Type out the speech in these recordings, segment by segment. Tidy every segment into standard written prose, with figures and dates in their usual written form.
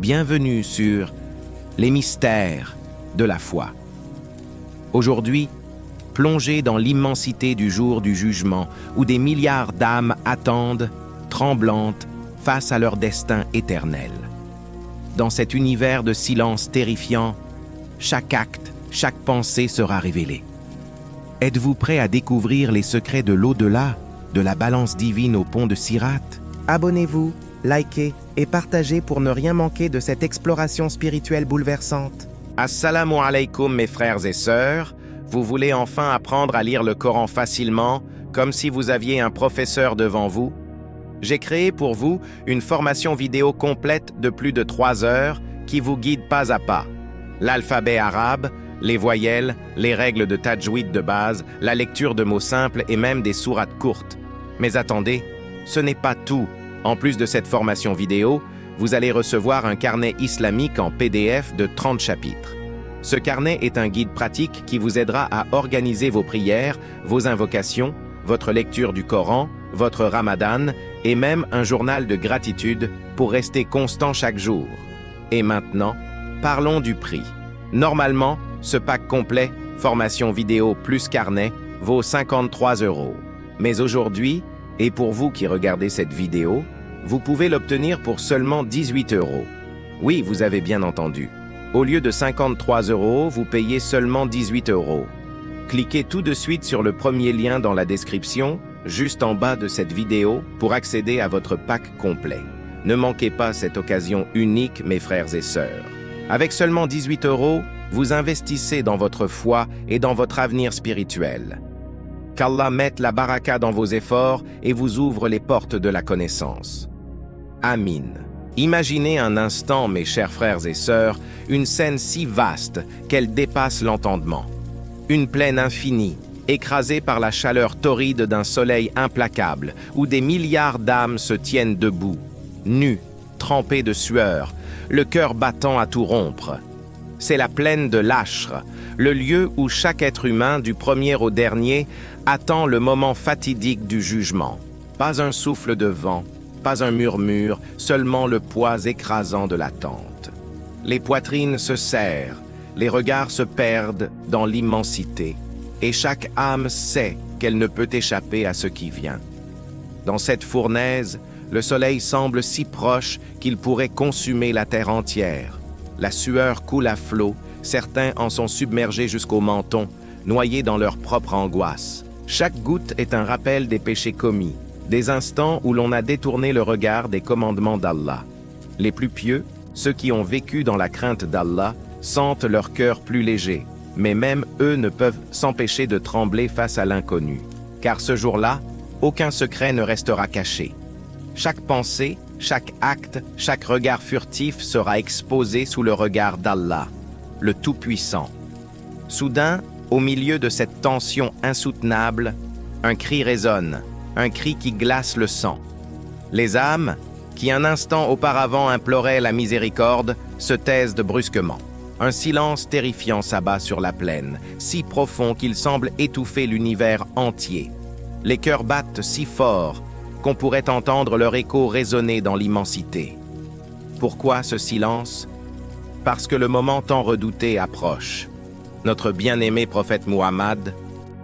Bienvenue sur les mystères de la foi. Aujourd'hui, plongez dans l'immensité du jour du jugement où des milliards d'âmes attendent, tremblantes, face à leur destin éternel. Dans cet univers de silence terrifiant, chaque acte, chaque pensée sera révélée. Êtes-vous prêt à découvrir les secrets de l'au-delà, de la balance divine au pont de Sirat? Abonnez-vous, likez et partagez pour ne rien manquer de cette exploration spirituelle bouleversante. Assalamu alaikum mes frères et sœurs, vous voulez enfin apprendre à lire le Coran facilement, comme si vous aviez un professeur devant vous? J'ai créé pour vous une formation vidéo complète de plus de 3 heures qui vous guide pas à pas. L'alphabet arabe, les voyelles, les règles de tajwid de base, la lecture de mots simples et même des sourates courtes. Mais attendez, ce n'est pas tout. En plus de cette formation vidéo, vous allez recevoir un carnet islamique en PDF de 30 chapitres. Ce carnet est un guide pratique qui vous aidera à organiser vos prières, vos invocations, votre lecture du Coran, votre Ramadan et même un journal de gratitude pour rester constant chaque jour. Et maintenant, parlons du prix. Normalement, ce pack complet, formation vidéo plus carnet, vaut 53 €. Mais aujourd'hui, et pour vous qui regardez cette vidéo, vous pouvez l'obtenir pour seulement 18 €. Oui, vous avez bien entendu. Au lieu de 53 €, vous payez seulement 18 €. Cliquez tout de suite sur le premier lien dans la description, juste en bas de cette vidéo, pour accéder à votre pack complet. Ne manquez pas cette occasion unique, mes frères et sœurs. Avec seulement 18 €, vous investissez dans votre foi et dans votre avenir spirituel. Qu'Allah mette la baraka dans vos efforts et vous ouvre les portes de la connaissance. Amin. Imaginez un instant, mes chers frères et sœurs, une scène si vaste qu'elle dépasse l'entendement. Une plaine infinie, écrasée par la chaleur torride d'un soleil implacable, où des milliards d'âmes se tiennent debout, nues, trempées de sueur, le cœur battant à tout rompre. C'est la plaine de l'Ashr, le lieu où chaque être humain, du premier au dernier, attend le moment fatidique du jugement. Pas un souffle de vent, pas un murmure, seulement le poids écrasant de l'attente. Les poitrines se serrent, les regards se perdent dans l'immensité, et chaque âme sait qu'elle ne peut échapper à ce qui vient. Dans cette fournaise, le soleil semble si proche qu'il pourrait consumer la terre entière. La sueur coule à flot, certains en sont submergés jusqu'au menton, noyés dans leur propre angoisse. Chaque goutte est un rappel des péchés commis, des instants où l'on a détourné le regard des commandements d'Allah. Les plus pieux, ceux qui ont vécu dans la crainte d'Allah, sentent leur cœur plus léger, mais même eux ne peuvent s'empêcher de trembler face à l'inconnu. Car ce jour-là, aucun secret ne restera caché. Chaque pensée, chaque acte, chaque regard furtif sera exposé sous le regard d'Allah, le Tout-Puissant. Soudain, au milieu de cette tension insoutenable, un cri résonne, un cri qui glace le sang. Les âmes, qui un instant auparavant imploraient la miséricorde, se taisent brusquement. Un silence terrifiant s'abat sur la plaine, si profond qu'il semble étouffer l'univers entier. Les cœurs battent si fort qu'on pourrait entendre leur écho résonner dans l'immensité. Pourquoi ce silence? Parce que le moment tant redouté approche. Notre bien-aimé prophète Muhammad,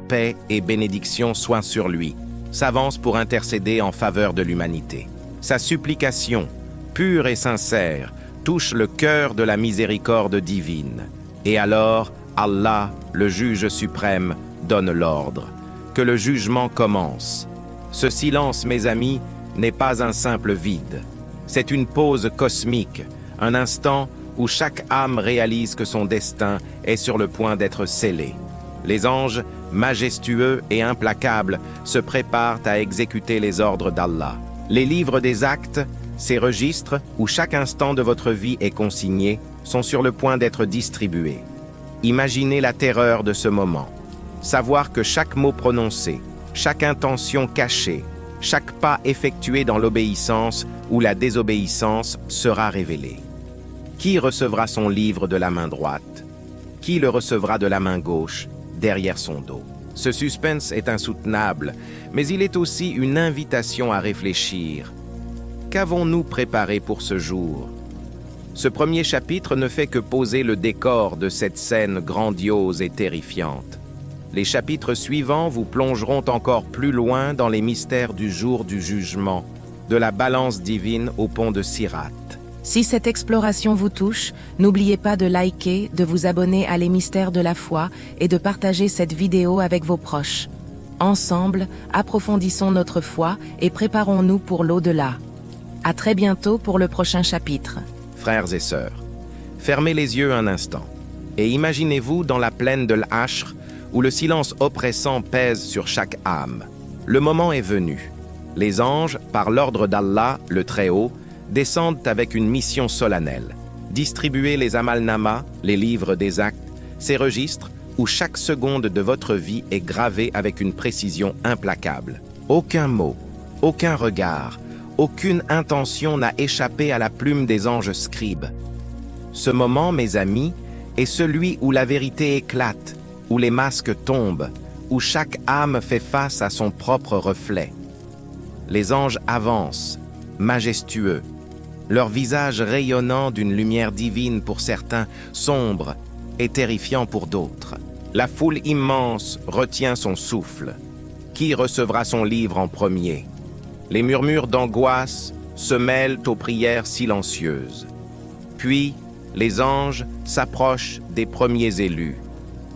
paix et bénédiction soient sur lui, s'avance pour intercéder en faveur de l'humanité. Sa supplication, pure et sincère, touche le cœur de la miséricorde divine. Et alors, Allah, le juge suprême, donne l'ordre. Que le jugement commence. Ce silence, mes amis, n'est pas un simple vide. C'est une pause cosmique, un instant où chaque âme réalise que son destin est sur le point d'être scellé. Les anges, majestueux et implacables, se préparent à exécuter les ordres d'Allah. Les livres des actes, ces registres où chaque instant de votre vie est consigné, sont sur le point d'être distribués. Imaginez la terreur de ce moment. Savoir que chaque mot prononcé, chaque intention cachée, chaque pas effectué dans l'obéissance ou la désobéissance sera révélé. Qui recevra son livre de la main droite? Qui le recevra de la main gauche, derrière son dos? Ce suspense est insoutenable, mais il est aussi une invitation à réfléchir. Qu'avons-nous préparé pour ce jour? Ce premier chapitre ne fait que poser le décor de cette scène grandiose et terrifiante. Les chapitres suivants vous plongeront encore plus loin dans les mystères du jour du jugement, de la balance divine au pont de Sirat. Si cette exploration vous touche, n'oubliez pas de liker, de vous abonner à Les Mystères de la Foi et de partager cette vidéo avec vos proches. Ensemble, approfondissons notre foi et préparons-nous pour l'au-delà. À très bientôt pour le prochain chapitre. Frères et sœurs, fermez les yeux un instant et imaginez-vous dans la plaine de l'Ashr où le silence oppressant pèse sur chaque âme. Le moment est venu. Les anges, par l'ordre d'Allah, le Très-Haut, descendent avec une mission solennelle. Distribuer les amalnamas, les livres des actes, ces registres où chaque seconde de votre vie est gravée avec une précision implacable. Aucun mot, aucun regard, aucune intention n'a échappé à la plume des anges scribes. Ce moment, mes amis, est celui où la vérité éclate, où les masques tombent, où chaque âme fait face à son propre reflet. Les anges avancent, majestueux, leur visage rayonnant d'une lumière divine pour certains, sombre et terrifiant pour d'autres. La foule immense retient son souffle. Qui recevra son livre en premier? Les murmures d'angoisse se mêlent aux prières silencieuses. Puis, les anges s'approchent des premiers élus,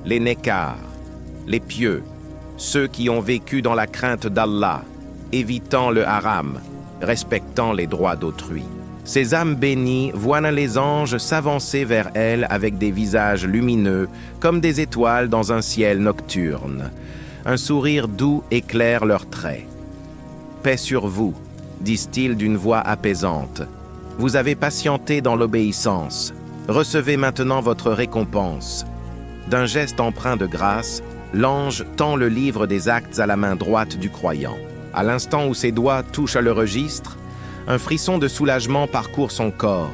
les nécars, les pieux, ceux qui ont vécu dans la crainte d'Allah, évitant le haram, respectant les droits d'autrui. Ces âmes bénies voient les anges s'avancer vers elles avec des visages lumineux, comme des étoiles dans un ciel nocturne. Un sourire doux éclaire leurs traits. « Paix sur vous », disent-ils d'une voix apaisante. « Vous avez patienté dans l'obéissance. Recevez maintenant votre récompense. » D'un geste empreint de grâce, l'ange tend le livre des actes à la main droite du croyant. À l'instant où ses doigts touchent le registre, un frisson de soulagement parcourt son corps.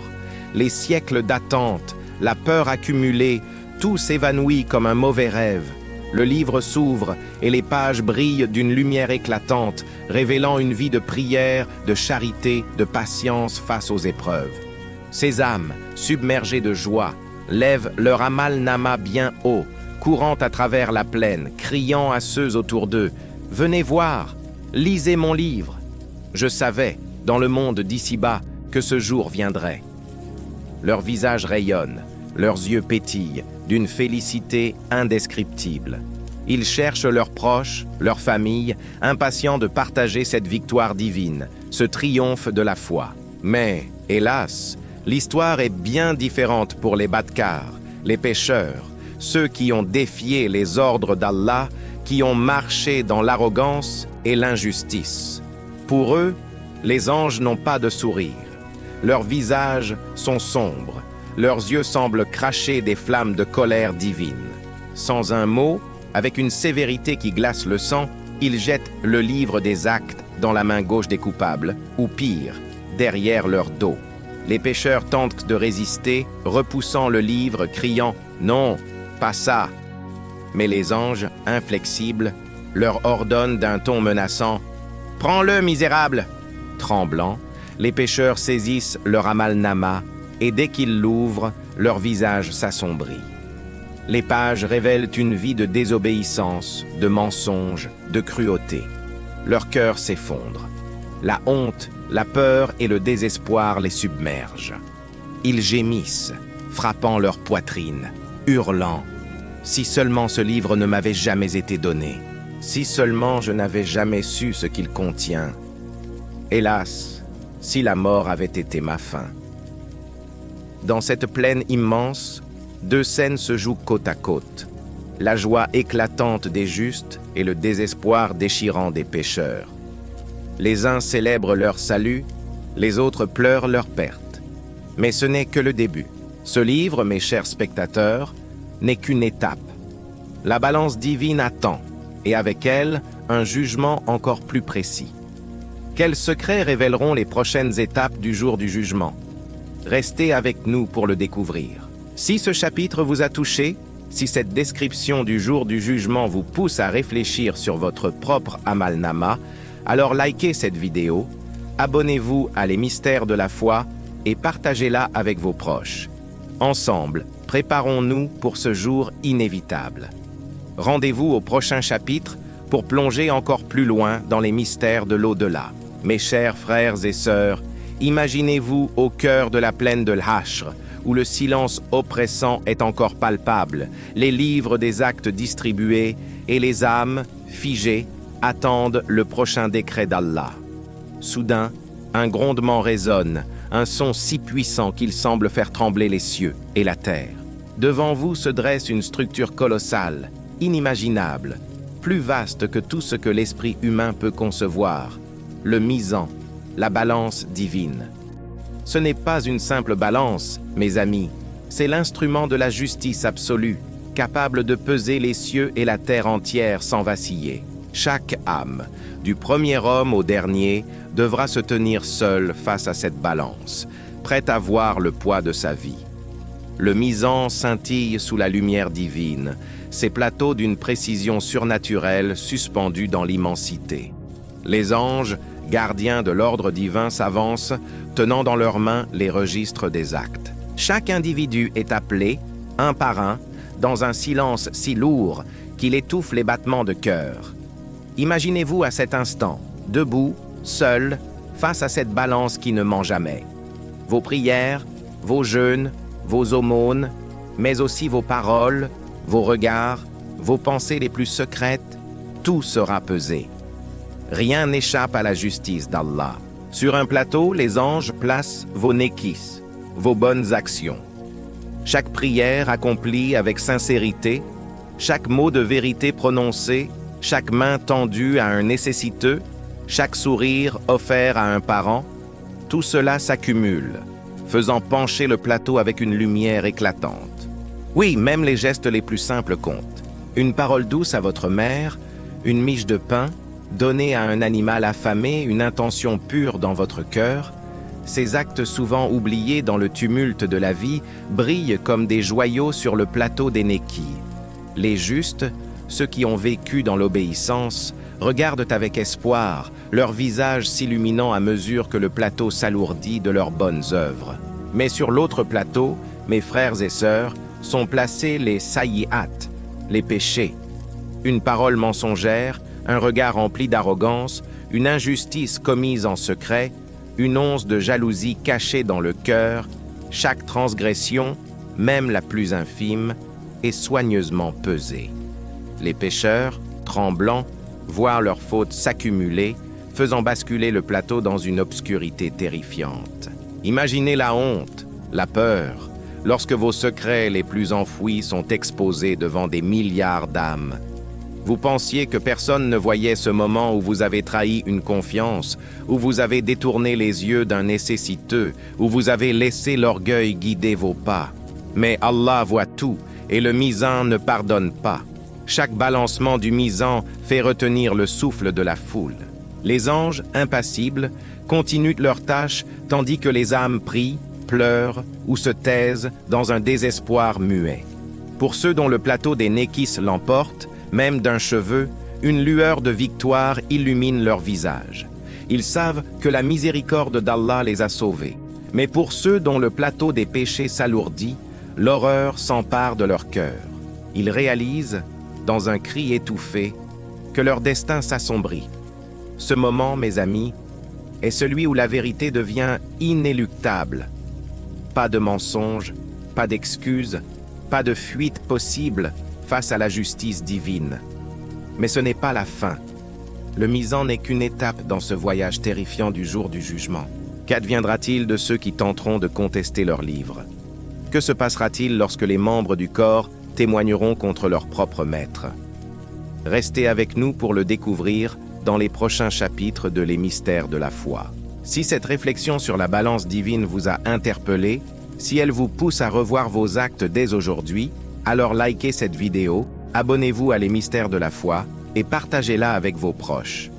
Les siècles d'attente, la peur accumulée, tout s'évanouit comme un mauvais rêve. Le livre s'ouvre et les pages brillent d'une lumière éclatante, révélant une vie de prière, de charité, de patience face aux épreuves. Ces âmes, submergées de joie, lèvent leur amal-nama bien haut, courant à travers la plaine, criant à ceux autour d'eux « Venez voir, lisez mon livre !» Je savais, dans le monde d'ici-bas, que ce jour viendrait. Leurs visages rayonnent, leurs yeux pétillent, d'une félicité indescriptible. Ils cherchent leurs proches, leurs familles, impatients de partager cette victoire divine, ce triomphe de la foi. Mais, hélas, l'histoire est bien différente pour les badkars, les pécheurs, ceux qui ont défié les ordres d'Allah, qui ont marché dans l'arrogance et l'injustice. Pour eux, les anges n'ont pas de sourire. Leurs visages sont sombres. Leurs yeux semblent cracher des flammes de colère divine. Sans un mot, avec une sévérité qui glace le sang, ils jettent le livre des actes dans la main gauche des coupables, ou pire, derrière leur dos. Les pécheurs tentent de résister, repoussant le livre, criant « Non, pas ça !» Mais les anges, inflexibles, leur ordonnent d'un ton menaçant « Prends-le, misérable !» Tremblants, les pécheurs saisissent leur amal-nama et dès qu'ils l'ouvrent, leur visage s'assombrit. Les pages révèlent une vie de désobéissance, de mensonges, de cruauté. Leur cœur s'effondre. La honte, la peur et le désespoir les submergent. Ils gémissent, frappant leur poitrine, hurlant « Si seulement ce livre ne m'avait jamais été donné, si seulement je n'avais jamais su ce qu'il contient. Hélas, si la mort avait été ma fin. » Dans cette plaine immense, deux scènes se jouent côte à côte. La joie éclatante des justes et le désespoir déchirant des pécheurs. Les uns célèbrent leur salut, les autres pleurent leur perte. Mais ce n'est que le début. Ce livre, mes chers spectateurs, n'est qu'une étape. La balance divine attend, et avec elle, un jugement encore plus précis. Quels secrets révéleront les prochaines étapes du jour du jugement? Restez avec nous pour le découvrir. Si ce chapitre vous a touché, si cette description du jour du jugement vous pousse à réfléchir sur votre propre amal-nama, alors likez cette vidéo, abonnez-vous à Les Mystères de la Foi et partagez-la avec vos proches. Ensemble, préparons-nous pour ce jour inévitable. Rendez-vous au prochain chapitre pour plonger encore plus loin dans les mystères de l'au-delà. Mes chers frères et sœurs, imaginez-vous au cœur de la plaine de l'Hashr, où le silence oppressant est encore palpable, les livres des actes distribués et les âmes, figées, attendent le prochain décret d'Allah. Soudain, un grondement résonne, un son si puissant qu'il semble faire trembler les cieux et la terre. Devant vous se dresse une structure colossale, inimaginable, plus vaste que tout ce que l'esprit humain peut concevoir, le misant, la balance divine. Ce n'est pas une simple balance, mes amis, c'est l'instrument de la justice absolue, capable de peser les cieux et la terre entière sans vaciller. Chaque âme, du premier homme au dernier, devra se tenir seule face à cette balance, prête à voir le poids de sa vie. Le misant scintille sous la lumière divine, ses plateaux d'une précision surnaturelle suspendus dans l'immensité. Les anges, gardiens de l'ordre divin, s'avancent, tenant dans leurs mains les registres des actes. Chaque individu est appelé, un par un, dans un silence si lourd qu'il étouffe les battements de cœur. Imaginez-vous à cet instant, debout, seul, face à cette balance qui ne ment jamais. Vos prières, vos jeûnes, vos aumônes, mais aussi vos paroles, vos regards, vos pensées les plus secrètes, tout sera pesé. Rien n'échappe à la justice d'Allah. Sur un plateau, les anges placent vos nekis, vos bonnes actions. Chaque prière accomplie avec sincérité, chaque mot de vérité prononcé, chaque main tendue à un nécessiteux, chaque sourire offert à un parent, tout cela s'accumule, faisant pencher le plateau avec une lumière éclatante. Oui, même les gestes les plus simples comptent. Une parole douce à votre mère, une miche de pain, donner à un animal affamé, une intention pure dans votre cœur, ces actes souvent oubliés dans le tumulte de la vie brillent comme des joyaux sur le plateau des nekis. Les justes, ceux qui ont vécu dans l'obéissance, regardent avec espoir, leur visage s'illuminant à mesure que le plateau s'alourdit de leurs bonnes œuvres. Mais sur l'autre plateau, mes frères et sœurs, sont placés les sayyi'at, les péchés. Une parole mensongère, un regard rempli d'arrogance, une injustice commise en secret, une once de jalousie cachée dans le cœur, chaque transgression, même la plus infime, est soigneusement pesée. Les pécheurs, tremblants, voient leurs fautes s'accumuler, faisant basculer le plateau dans une obscurité terrifiante. Imaginez la honte, la peur, lorsque vos secrets les plus enfouis sont exposés devant des milliards d'âmes. Vous pensiez que personne ne voyait ce moment où vous avez trahi une confiance, où vous avez détourné les yeux d'un nécessiteux, où vous avez laissé l'orgueil guider vos pas. Mais Allah voit tout, et le misant ne pardonne pas. Chaque balancement du misant fait retenir le souffle de la foule. Les anges, impassibles, continuent leur tâche tandis que les âmes prient, pleurent ou se taisent dans un désespoir muet. Pour ceux dont le plateau des nekis l'emporte, même d'un cheveu, une lueur de victoire illumine leur visage. Ils savent que la miséricorde d'Allah les a sauvés. Mais pour ceux dont le plateau des péchés s'alourdit, l'horreur s'empare de leur cœur. Ils réalisent, dans un cri étouffé, que leur destin s'assombrit. Ce moment, mes amis, est celui où la vérité devient inéluctable. Pas de mensonge, pas d'excuses, pas de fuite possible face à la justice divine. Mais ce n'est pas la fin. Le misant n'est qu'une étape dans ce voyage terrifiant du jour du jugement. Qu'adviendra-t-il de ceux qui tenteront de contester leur livre? Que se passera-t-il lorsque les membres du corps témoigneront contre leur propre maître? Restez avec nous pour le découvrir dans les prochains chapitres de Les Mystères de la foi. Si cette réflexion sur la balance divine vous a interpellé, si elle vous pousse à revoir vos actes dès aujourd'hui, alors likez cette vidéo, abonnez-vous à Les Mystères de la foi et partagez-la avec vos proches.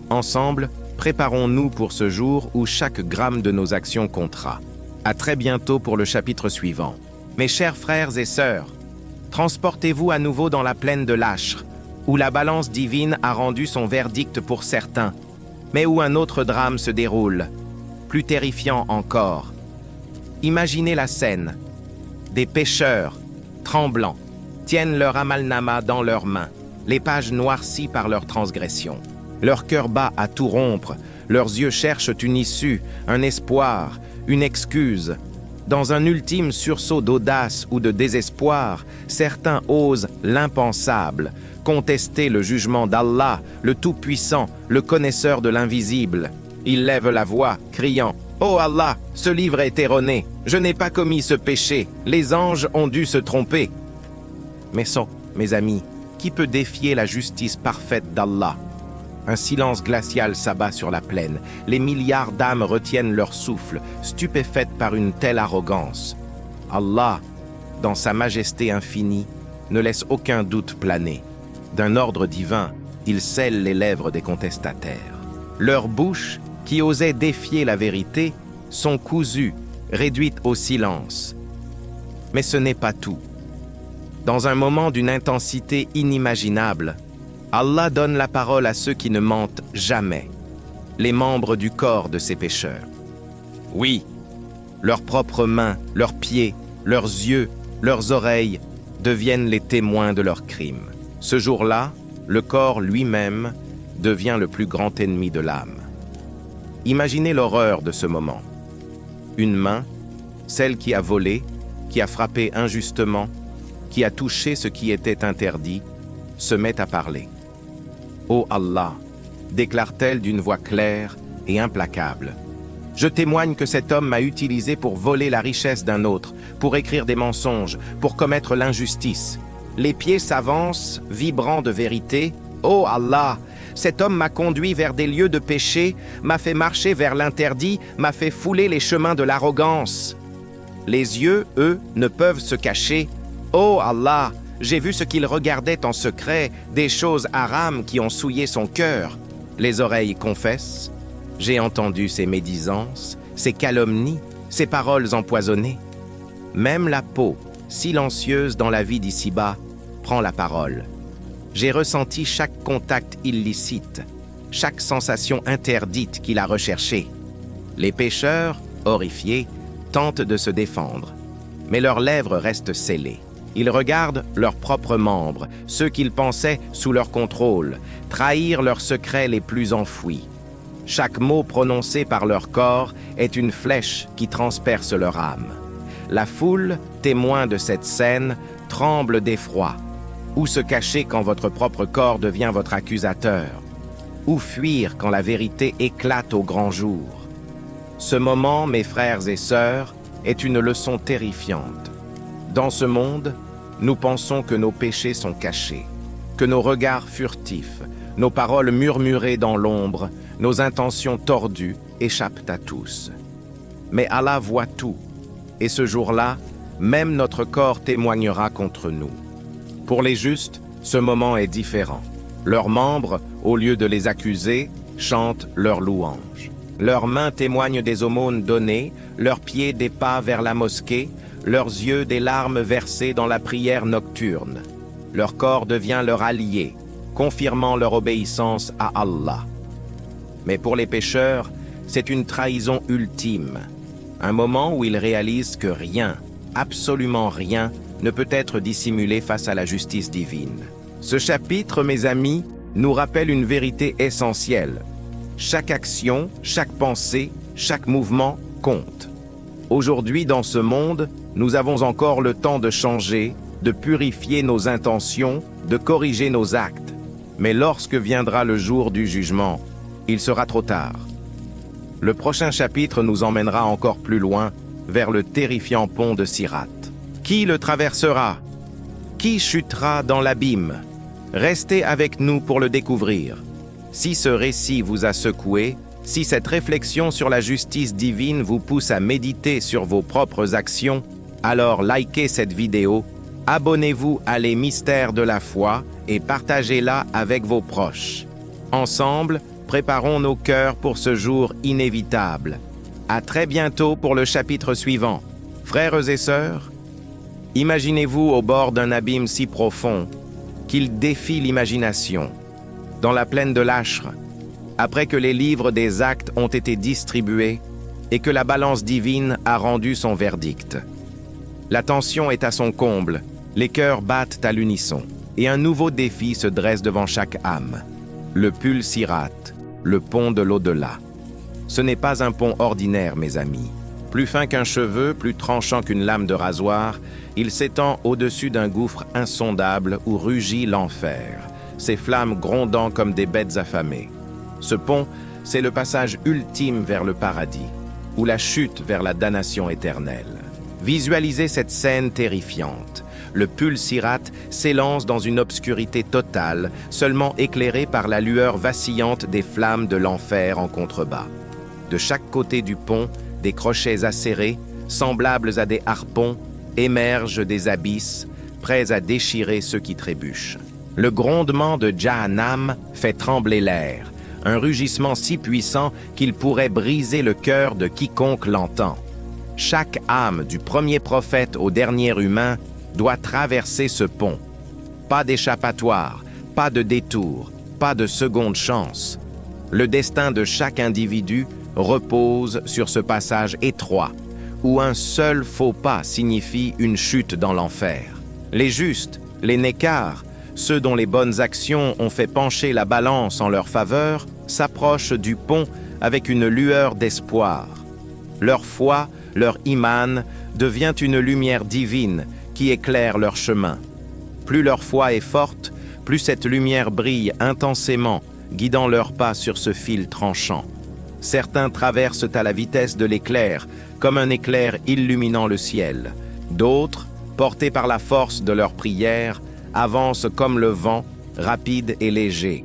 Ensemble, préparons-nous pour ce jour où chaque gramme de nos actions comptera. À très bientôt pour le chapitre suivant. Mes chers frères et sœurs, transportez-vous à nouveau dans la plaine de l'Hashr, où la balance divine a rendu son verdict pour certains, mais où un autre drame se déroule, plus terrifiant encore. Imaginez la scène. Des pêcheurs, tremblants, tiennent leur amalnama dans leurs mains, les pages noircies par leur transgression. Leur cœur bat à tout rompre, leurs yeux cherchent une issue, un espoir, une excuse. Dans un ultime sursaut d'audace ou de désespoir, certains osent l'impensable, contester le jugement d'Allah, le Tout-Puissant, le connaisseur de l'invisible. Ils lèvent la voix, criant « Oh Allah, ce livre est erroné, je n'ai pas commis ce péché, les anges ont dû se tromper. » Mais mes amis, qui peut défier la justice parfaite d'Allah? Un silence glacial s'abat sur la plaine. Les milliards d'âmes retiennent leur souffle, stupéfaites par une telle arrogance. Allah, dans sa majesté infinie, ne laisse aucun doute planer. D'un ordre divin, il scelle les lèvres des contestataires. Leurs bouches, qui osaient défier la vérité, sont cousues, réduites au silence. Mais ce n'est pas tout. Dans un moment d'une intensité inimaginable, Allah donne la parole à ceux qui ne mentent jamais, les membres du corps de ces pécheurs. Oui, leurs propres mains, leurs pieds, leurs yeux, leurs oreilles deviennent les témoins de leurs crimes. Ce jour-là, le corps lui-même devient le plus grand ennemi de l'âme. Imaginez l'horreur de ce moment. Une main, celle qui a volé, qui a frappé injustement, qui a touché ce qui était interdit, se met à parler. « Ô Allah » déclare-t-elle d'une voix claire et implacable. « Je témoigne que cet homme m'a utilisé pour voler la richesse d'un autre, pour écrire des mensonges, pour commettre l'injustice. Les pieds s'avancent, vibrant de vérité. Ô Allah, cet homme m'a conduit vers des lieux de péché, m'a fait marcher vers l'interdit, m'a fait fouler les chemins de l'arrogance. Les yeux, eux, ne peuvent se cacher. Ô Allah, j'ai vu ce qu'il regardait en secret, des choses harames qui ont souillé son cœur. Les oreilles confessent. J'ai entendu ses médisances, ses calomnies, ses paroles empoisonnées. Même la peau, silencieuse dans la vie d'ici-bas, prend la parole. J'ai ressenti chaque contact illicite, chaque sensation interdite qu'il a recherchée. Les pécheurs, horrifiés, tentent de se défendre, mais leurs lèvres restent scellées. Ils regardent leurs propres membres, ceux qu'ils pensaient sous leur contrôle, trahir leurs secrets les plus enfouis. Chaque mot prononcé par leur corps est une flèche qui transperce leur âme. La foule, témoin de cette scène, tremble d'effroi. Où se cacher quand votre propre corps devient votre accusateur? Où fuir quand la vérité éclate au grand jour? Ce moment, mes frères et sœurs, est une leçon terrifiante. Dans ce monde, nous pensons que nos péchés sont cachés, que nos regards furtifs, nos paroles murmurées dans l'ombre, nos intentions tordues échappent à tous. Mais Allah voit tout, et ce jour-là, même notre corps témoignera contre nous. Pour les justes, ce moment est différent. Leurs membres, au lieu de les accuser, chantent leurs louanges. Leurs mains témoignent des aumônes données, leurs pieds des pas vers la mosquée, leurs yeux des larmes versées dans la prière nocturne. Leur corps devient leur allié, confirmant leur obéissance à Allah. Mais pour les pécheurs, c'est une trahison ultime. Un moment où ils réalisent que rien, absolument rien, ne peut être dissimulé face à la justice divine. Ce chapitre, mes amis, nous rappelle une vérité essentielle. Chaque action, chaque pensée, chaque mouvement compte. Aujourd'hui, dans ce monde, nous avons encore le temps de changer, de purifier nos intentions, de corriger nos actes. Mais lorsque viendra le jour du jugement, il sera trop tard. Le prochain chapitre nous emmènera encore plus loin, vers le terrifiant pont de Sirat. Qui le traversera? Qui chutera dans l'abîme? Restez avec nous pour le découvrir. Si ce récit vous a secoué, si cette réflexion sur la justice divine vous pousse à méditer sur vos propres actions, alors likez cette vidéo, abonnez-vous à Les Mystères de la foi et partagez-la avec vos proches. Ensemble, préparons nos cœurs pour ce jour inévitable. À très bientôt pour le chapitre suivant. Frères et sœurs, imaginez-vous au bord d'un abîme si profond qu'il défie l'imagination, dans la plaine de l'Ashr. Après que les livres des actes ont été distribués, et que la balance divine a rendu son verdict. La tension est à son comble, les cœurs battent à l'unisson, et un nouveau défi se dresse devant chaque âme. Le Pul-Sirat, le pont de l'au-delà. Ce n'est pas un pont ordinaire, mes amis. Plus fin qu'un cheveu, plus tranchant qu'une lame de rasoir, il s'étend au-dessus d'un gouffre insondable où rugit l'enfer, ses flammes grondant comme des bêtes affamées. Ce pont, c'est le passage ultime vers le paradis, ou la chute vers la damnation éternelle. Visualisez cette scène terrifiante. Le Pul-Sirat s'élance dans une obscurité totale, seulement éclairé par la lueur vacillante des flammes de l'enfer en contrebas. De chaque côté du pont, des crochets acérés, semblables à des harpons, émergent des abysses, prêts à déchirer ceux qui trébuchent. Le grondement de Jahannam fait trembler l'air, un rugissement si puissant qu'il pourrait briser le cœur de quiconque l'entend. Chaque âme, du premier prophète au dernier humain, doit traverser ce pont. Pas d'échappatoire, pas de détour, pas de seconde chance. Le destin de chaque individu repose sur ce passage étroit, où un seul faux pas signifie une chute dans l'enfer. Les justes, les nécars, ceux dont les bonnes actions ont fait pencher la balance en leur faveur, s'approchent du pont avec une lueur d'espoir. Leur foi, leur iman, devient une lumière divine qui éclaire leur chemin. Plus leur foi est forte, plus cette lumière brille intensément, guidant leurs pas sur ce fil tranchant. Certains traversent à la vitesse de l'éclair, comme un éclair illuminant le ciel. D'autres, portés par la force de leur prière, avancent comme le vent, rapide et léger.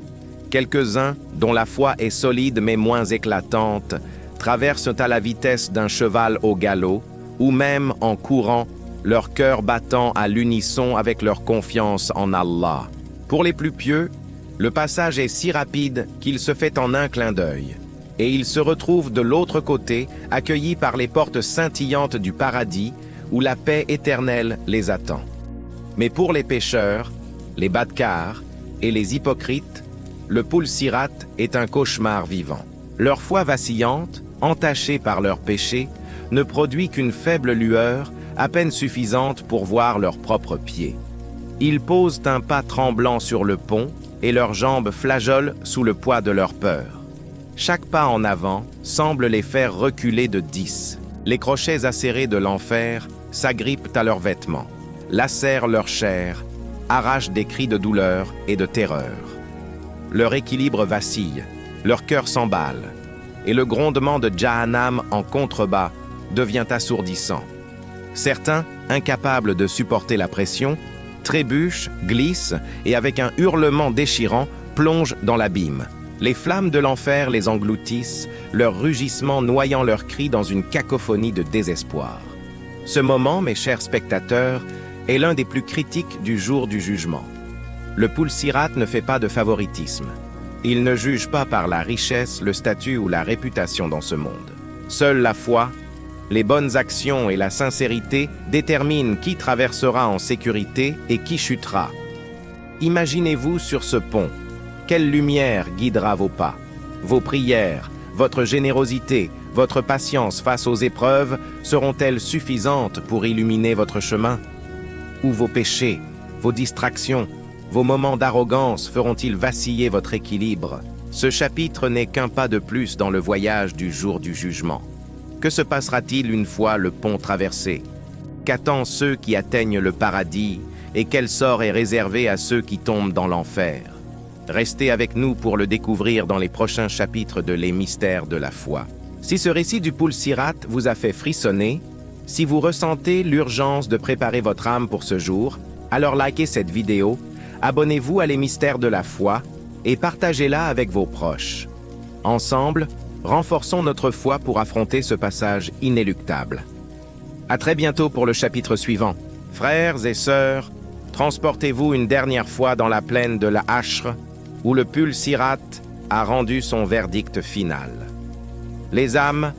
Quelques-uns, dont la foi est solide mais moins éclatante, traversent à la vitesse d'un cheval au galop, ou même en courant, leur cœur battant à l'unisson avec leur confiance en Allah. Pour les plus pieux, le passage est si rapide qu'il se fait en un clin d'œil, et ils se retrouvent de l'autre côté, accueillis par les portes scintillantes du paradis, où la paix éternelle les attend. Mais pour les pécheurs, les badkars et les hypocrites, le Pul-Sirat est un cauchemar vivant. Leur foi vacillante, entachée par leurs péchés, ne produit qu'une faible lueur, à peine suffisante pour voir leurs propres pieds. Ils posent un pas tremblant sur le pont et leurs jambes flageolent sous le poids de leur peur. Chaque pas en avant semble les faire reculer de 10. Les crochets acérés de l'enfer s'agrippent à leurs vêtements, lacèrent leur chair, arrachent des cris de douleur et de terreur. Leur équilibre vacille, leur cœur s'emballe, et le grondement de Jahannam en contrebas devient assourdissant. Certains, incapables de supporter la pression, trébuchent, glissent et avec un hurlement déchirant, plongent dans l'abîme. Les flammes de l'enfer les engloutissent, leurs rugissements noyant leurs cris dans une cacophonie de désespoir. Ce moment, mes chers spectateurs, est l'un des plus critiques du jour du jugement. Le Pul-Sirat ne fait pas de favoritisme. Il ne juge pas par la richesse, le statut ou la réputation dans ce monde. Seule la foi, les bonnes actions et la sincérité déterminent qui traversera en sécurité et qui chutera. Imaginez-vous sur ce pont. Quelle lumière guidera vos pas? Vos prières, votre générosité, votre patience face aux épreuves seront-elles suffisantes pour illuminer votre chemin? Ou vos péchés, vos distractions, vos moments d'arrogance feront-ils vaciller votre équilibre? Ce chapitre n'est qu'un pas de plus dans le voyage du jour du jugement. Que se passera-t-il une fois le pont traversé? Qu'attend ceux qui atteignent le paradis et quel sort est réservé à ceux qui tombent dans l'enfer? Restez avec nous pour le découvrir dans les prochains chapitres de Les Mystères de la foi. Si ce récit du Pul-Sirat vous a fait frissonner, si vous ressentez l'urgence de préparer votre âme pour ce jour, alors likez cette vidéo, abonnez-vous à Les Mystères de la foi et partagez-la avec vos proches. Ensemble, renforçons notre foi pour affronter ce passage inéluctable. À très bientôt pour le chapitre suivant. Frères et sœurs, transportez-vous une dernière fois dans la plaine de la Hashr, où le Pul-Sirat a rendu son verdict final. Les âmes,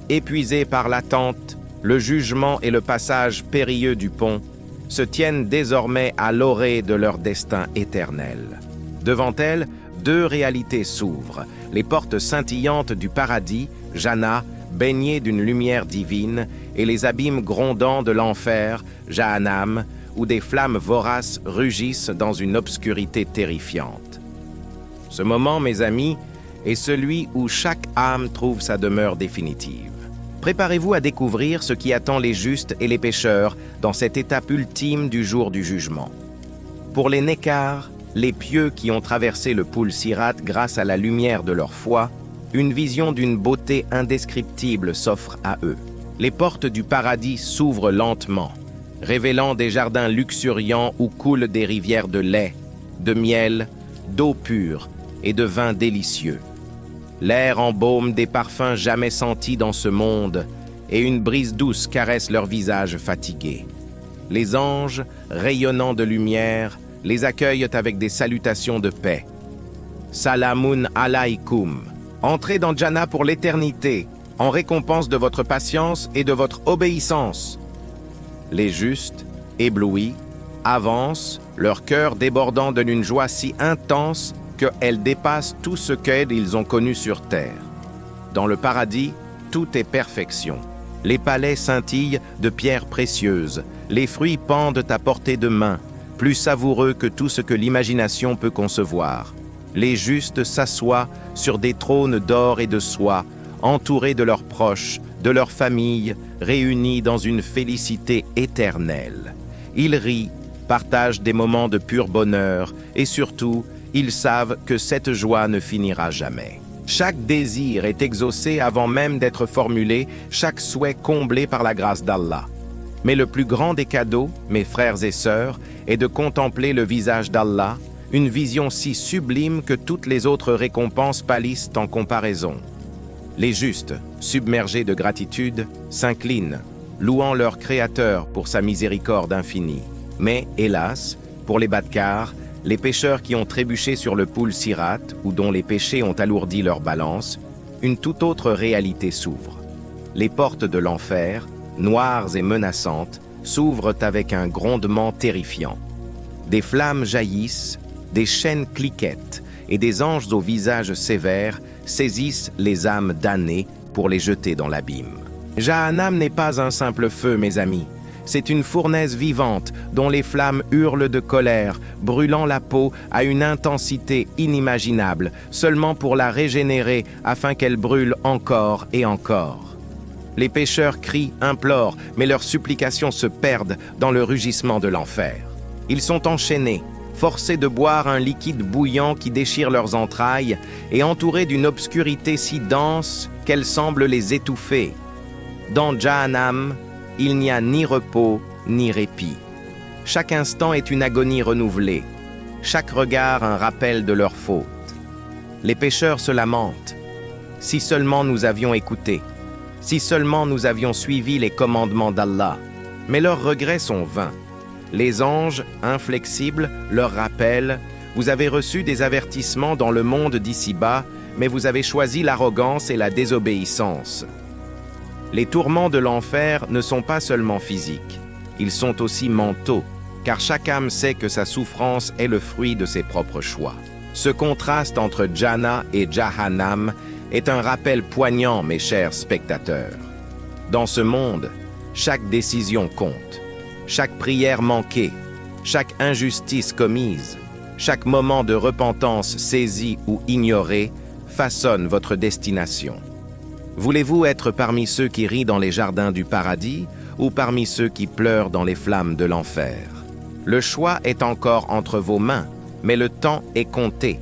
épuisées par l'attente, le jugement et le passage périlleux du pont, se tiennent désormais à l'orée de leur destin éternel. Devant elles, deux réalités s'ouvrent, les portes scintillantes du paradis, Jannah, baignés d'une lumière divine, et les abîmes grondants de l'enfer, Jahannam, où des flammes voraces rugissent dans une obscurité terrifiante. Ce moment, mes amis, est celui où chaque âme trouve sa demeure définitive. Préparez-vous à découvrir ce qui attend les justes et les pécheurs dans cette étape ultime du jour du jugement. Pour les Nekars, les pieux qui ont traversé le Poul Sirat grâce à la lumière de leur foi, une vision d'une beauté indescriptible s'offre à eux. Les portes du paradis s'ouvrent lentement, révélant des jardins luxuriants où coulent des rivières de lait, de miel, d'eau pure et de vin délicieux. L'air embaume des parfums jamais sentis dans ce monde, et une brise douce caresse leurs visages fatigués. Les anges, rayonnants de lumière, les accueillent avec des salutations de paix. Salamun alaykum. Entrez dans Jannah pour l'éternité, en récompense de votre patience et de votre obéissance. Les justes, éblouis, avancent, leur cœur débordant d'une joie si intense qu'elle dépasse tout ce qu'ils ont connu sur terre. Dans le paradis, tout est perfection. Les palais scintillent de pierres précieuses, les fruits pendent à portée de main, plus savoureux que tout ce que l'imagination peut concevoir. Les justes s'assoient sur des trônes d'or et de soie, entourés de leurs proches, de leurs familles, réunis dans une félicité éternelle. Ils rient, partagent des moments de pur bonheur et surtout, ils savent que cette joie ne finira jamais. Chaque désir est exaucé avant même d'être formulé, chaque souhait comblé par la grâce d'Allah. Mais le plus grand des cadeaux, mes frères et sœurs, est de contempler le visage d'Allah, une vision si sublime que toutes les autres récompenses pâlissent en comparaison. Les justes, submergés de gratitude, s'inclinent, louant leur Créateur pour sa miséricorde infinie. Mais, hélas, pour les Badkars, les pécheurs qui ont trébuché sur le Poul Sirat, ou dont les péchés ont alourdi leur balance, une toute autre réalité s'ouvre. Les portes de l'enfer, noires et menaçantes, s'ouvrent avec un grondement terrifiant. Des flammes jaillissent, des chaînes cliquettent, et des anges au visage sévère saisissent les âmes damnées pour les jeter dans l'abîme. Jahannam n'est pas un simple feu, mes amis. C'est une fournaise vivante dont les flammes hurlent de colère, brûlant la peau à une intensité inimaginable, seulement pour la régénérer afin qu'elle brûle encore et encore. Les pécheurs crient, implorent, mais leurs supplications se perdent dans le rugissement de l'enfer. Ils sont enchaînés, forcés de boire un liquide bouillant qui déchire leurs entrailles et entourés d'une obscurité si dense qu'elle semble les étouffer. Dans Jahannam, il n'y a ni repos, ni répit. Chaque instant est une agonie renouvelée, chaque regard un rappel de leur faute. Les pécheurs se lamentent. Si seulement nous avions écouté, si seulement nous avions suivi les commandements d'Allah. Mais leurs regrets sont vains. Les anges, inflexibles, leur rappellent « Vous avez reçu des avertissements dans le monde d'ici-bas, mais vous avez choisi l'arrogance et la désobéissance. » Les tourments de l'enfer ne sont pas seulement physiques, ils sont aussi mentaux, car chaque âme sait que sa souffrance est le fruit de ses propres choix. Ce contraste entre Jannah et Jahannam est un rappel poignant, mes chers spectateurs. Dans ce monde, chaque décision compte, chaque prière manquée, chaque injustice commise, chaque moment de repentance saisi ou ignoré façonne votre destination. Voulez-vous être parmi ceux qui rient dans les jardins du paradis ou parmi ceux qui pleurent dans les flammes de l'enfer? Le choix est encore entre vos mains, mais le temps est compté.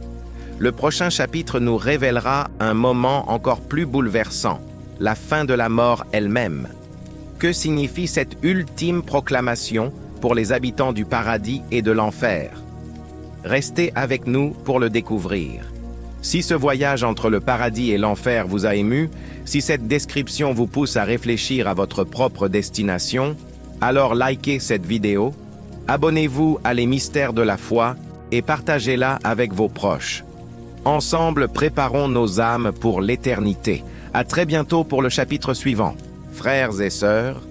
Le prochain chapitre nous révélera un moment encore plus bouleversant, la fin de la mort elle-même. Que signifie cette ultime proclamation pour les habitants du paradis et de l'enfer? Restez avec nous pour le découvrir. Si ce voyage entre le paradis et l'enfer vous a ému, si cette description vous pousse à réfléchir à votre propre destination, alors likez cette vidéo, abonnez-vous à Les Mystères de la Foi et partagez-la avec vos proches. Ensemble, préparons nos âmes pour l'éternité. À très bientôt pour le chapitre suivant. Frères et sœurs,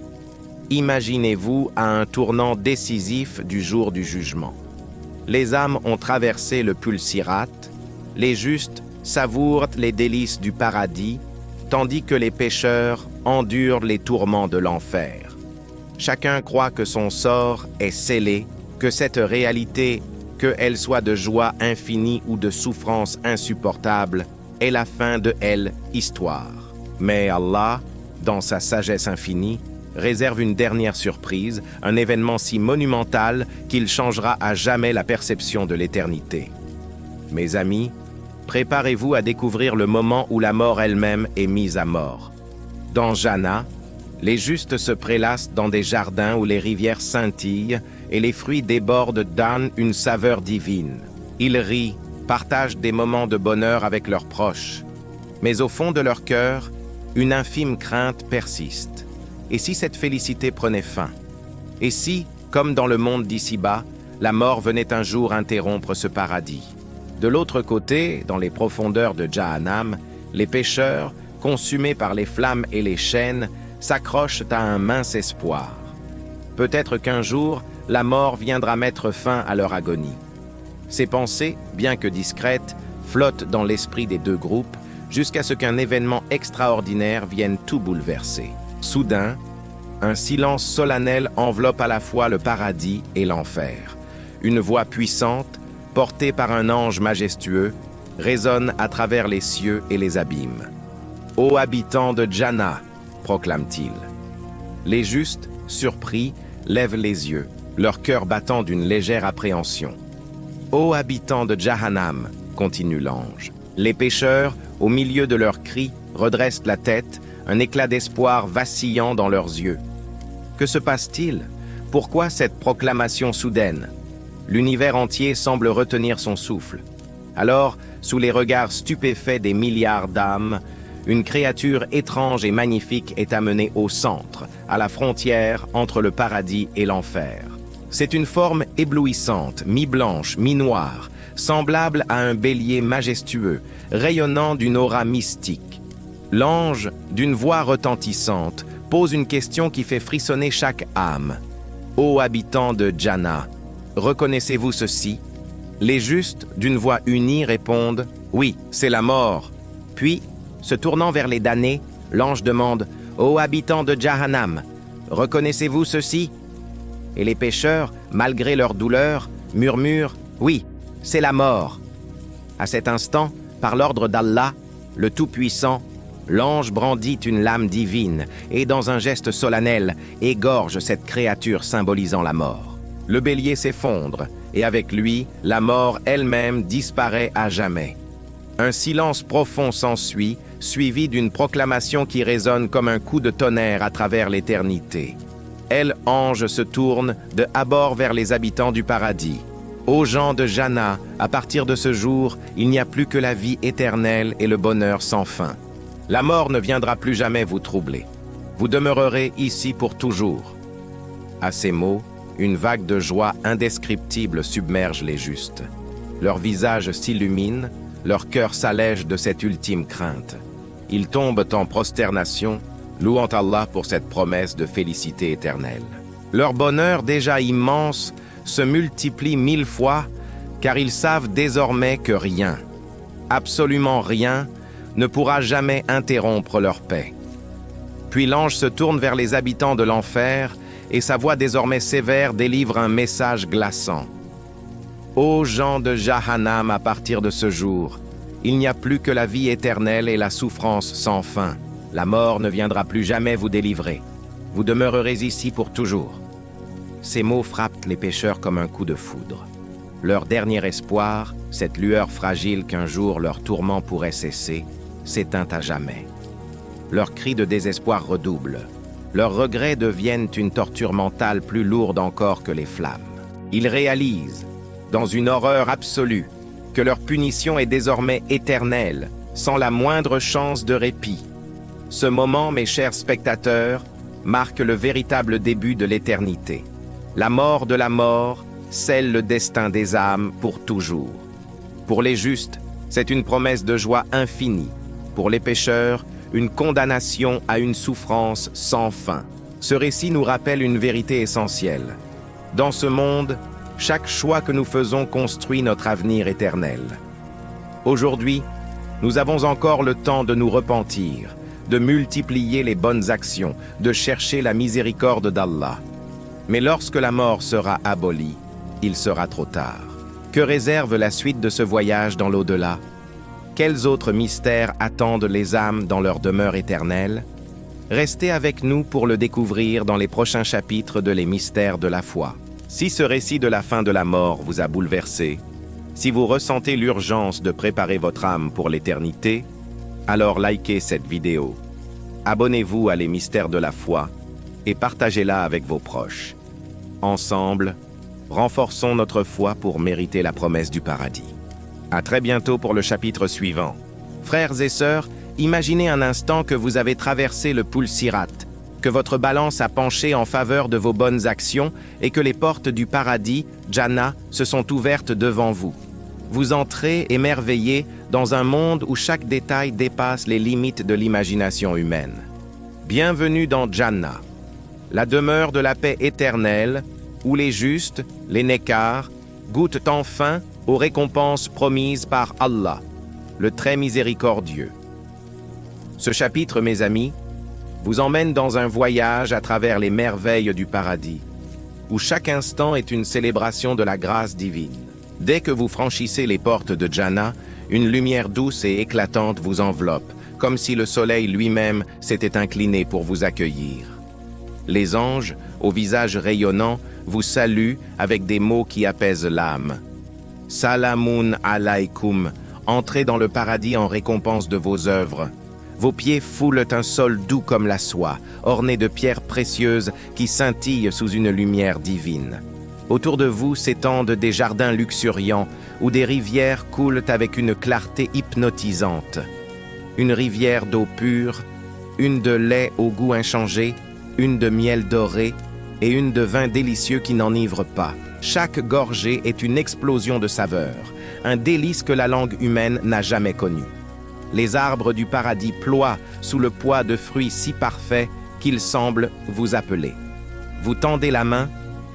imaginez-vous à un tournant décisif du jour du jugement. Les âmes ont traversé le Poul Sirat, les justes savourent les délices du paradis, tandis que les pécheurs endurent les tourments de l'enfer. Chacun croit que son sort est scellé, que cette réalité, qu'elle soit de joie infinie ou de souffrance insupportable, est la fin de l'histoire. Mais Allah, dans sa sagesse infinie, réserve une dernière surprise, un événement si monumental qu'il changera à jamais la perception de l'éternité. Mes amis, préparez-vous à découvrir le moment où la mort elle-même est mise à mort. Dans Jannah, les justes se prélassent dans des jardins où les rivières scintillent et les fruits débordent d'une saveur divine. Ils rient, partagent des moments de bonheur avec leurs proches. Mais au fond de leur cœur, une infime crainte persiste. Et si cette félicité prenait fin? Et si, comme dans le monde d'ici-bas, la mort venait un jour interrompre ce paradis? De l'autre côté, dans les profondeurs de Jahannam, les pécheurs, consumés par les flammes et les chaînes, s'accrochent à un mince espoir. Peut-être qu'un jour, la mort viendra mettre fin à leur agonie. Ces pensées, bien que discrètes, flottent dans l'esprit des deux groupes jusqu'à ce qu'un événement extraordinaire vienne tout bouleverser. Soudain, un silence solennel enveloppe à la fois le paradis et l'enfer. Une voix puissante, portée par un ange majestueux, résonne à travers les cieux et les abîmes. « Ô habitants de Jannah !» proclame-t-il. Les justes, surpris, lèvent les yeux, leur cœur battant d'une légère appréhension. « Ô habitants de Jahannam !» continue l'ange. Les pécheurs, au milieu de leurs cris, redressent la tête, un éclat d'espoir vacillant dans leurs yeux. Que se passe-t-il? Pourquoi cette proclamation soudaine? L'univers entier semble retenir son souffle. Alors, sous les regards stupéfaits des milliards d'âmes, une créature étrange et magnifique est amenée au centre, à la frontière entre le paradis et l'enfer. C'est une forme éblouissante, mi-blanche, mi-noire, semblable à un bélier majestueux, rayonnant d'une aura mystique. L'ange, d'une voix retentissante, pose une question qui fait frissonner chaque âme. « Ô habitants de Jannah, reconnaissez-vous ceci ?» Les justes, d'une voix unie, répondent « Oui, c'est la mort. » Puis, se tournant vers les damnés, l'ange demande « Ô habitants de Jahannam, reconnaissez-vous ceci ?» Et les pécheurs, malgré leur douleur, murmurent « Oui, c'est la mort. » À cet instant, par l'ordre d'Allah, le Tout-Puissant, l'ange brandit une lame divine et, dans un geste solennel, égorge cette créature symbolisant la mort. Le bélier s'effondre et avec lui, la mort elle-même disparaît à jamais. Un silence profond s'ensuit, suivi d'une proclamation qui résonne comme un coup de tonnerre à travers l'éternité. Elle, ange, se tourne de abord vers les habitants du paradis. Ô gens de Jannah, à partir de ce jour, il n'y a plus que la vie éternelle et le bonheur sans fin. La mort ne viendra plus jamais vous troubler. Vous demeurerez ici pour toujours. À ces mots, une vague de joie indescriptible submerge les justes. Leurs visages s'illuminent, leur cœur s'allège de cette ultime crainte. Ils tombent en prosternation, louant Allah pour cette promesse de félicité éternelle. Leur bonheur déjà immense se multiplie 1000 fois, car ils savent désormais que rien, absolument rien, ne pourra jamais interrompre leur paix. Puis l'ange se tourne vers les habitants de l'enfer, et sa voix désormais sévère délivre un message glaçant. Ô gens de Jahannam, à partir de ce jour, il n'y a plus que la vie éternelle et la souffrance sans fin. La mort ne viendra plus jamais vous délivrer. Vous demeurerez ici pour toujours. Ces mots frappent les pécheurs comme un coup de foudre. Leur dernier espoir, cette lueur fragile qu'un jour leur tourment pourrait cesser, s'éteint à jamais. Leurs cris de désespoir redoublent. Leurs regrets deviennent une torture mentale plus lourde encore que les flammes. Ils réalisent, dans une horreur absolue, que leur punition est désormais éternelle, sans la moindre chance de répit. Ce moment, mes chers spectateurs, marque le véritable début de l'éternité. La mort de la mort scelle le destin des âmes pour toujours. Pour les justes, c'est une promesse de joie infinie. Pour les pécheurs, une condamnation à une souffrance sans fin. Ce récit nous rappelle une vérité essentielle. Dans ce monde, chaque choix que nous faisons construit notre avenir éternel. Aujourd'hui, nous avons encore le temps de nous repentir, de multiplier les bonnes actions, de chercher la miséricorde d'Allah. Mais lorsque la mort sera abolie, il sera trop tard. Que réserve la suite de ce voyage dans l'au-delà? Quels autres mystères attendent les âmes dans leur demeure éternelle? Restez avec nous pour le découvrir dans les prochains chapitres de Les Mystères de la foi. Si ce récit de la fin de la mort vous a bouleversé, si vous ressentez l'urgence de préparer votre âme pour l'éternité, alors likez cette vidéo. Abonnez-vous à Les Mystères de la foi et partagez-la avec vos proches. Ensemble, renforçons notre foi pour mériter la promesse du paradis. À très bientôt pour le chapitre suivant. Frères et sœurs, imaginez un instant que vous avez traversé le Pul-Sirat, que votre balance a penché en faveur de vos bonnes actions et que les portes du paradis, Jannah, se sont ouvertes devant vous. Vous entrez émerveillés dans un monde où chaque détail dépasse les limites de l'imagination humaine. Bienvenue dans Jannah, la demeure de la paix éternelle, où les justes, les nékars, goûtent enfin aux récompenses promises par Allah, le très miséricordieux. Ce chapitre, mes amis, vous emmène dans un voyage à travers les merveilles du paradis, où chaque instant est une célébration de la grâce divine. Dès que vous franchissez les portes de Jannah, une lumière douce et éclatante vous enveloppe, comme si le soleil lui-même s'était incliné pour vous accueillir. Les anges, au visage rayonnant, vous saluent avec des mots qui apaisent l'âme. Salamun alaykum, entrez dans le paradis en récompense de vos œuvres. Vos pieds foulent un sol doux comme la soie, orné de pierres précieuses qui scintillent sous une lumière divine. Autour de vous s'étendent des jardins luxuriants où des rivières coulent avec une clarté hypnotisante. Une rivière d'eau pure, une de lait au goût inchangé, une de miel doré et une de vin délicieux qui n'enivre pas. Chaque gorgée est une explosion de saveurs, un délice que la langue humaine n'a jamais connu. Les arbres du paradis ploient sous le poids de fruits si parfaits qu'ils semblent vous appeler. Vous tendez la main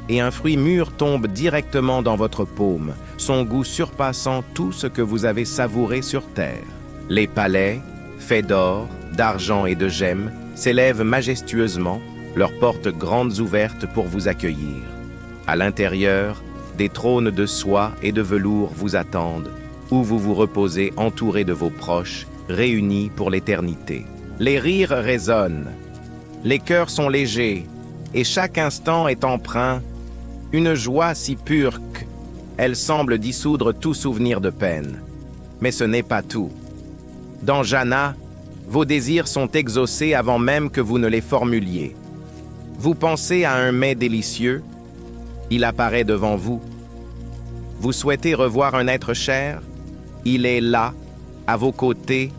et un fruit mûr tombe directement dans votre paume, son goût surpassant tout ce que vous avez savouré sur terre. Les palais, faits d'or, d'argent et de gemmes, s'élèvent majestueusement, leurs portes grandes ouvertes pour vous accueillir. À l'intérieur, des trônes de soie et de velours vous attendent, où vous vous reposez entouré de vos proches, réunis pour l'éternité. Les rires résonnent, les cœurs sont légers, et chaque instant est empreint une joie si pure qu'elle semble dissoudre tout souvenir de peine. Mais ce n'est pas tout. Dans Jannah, vos désirs sont exaucés avant même que vous ne les formuliez. Vous pensez à un mets délicieux, il apparaît devant vous. Vous souhaitez revoir un être cher, il est là, à vos côtés,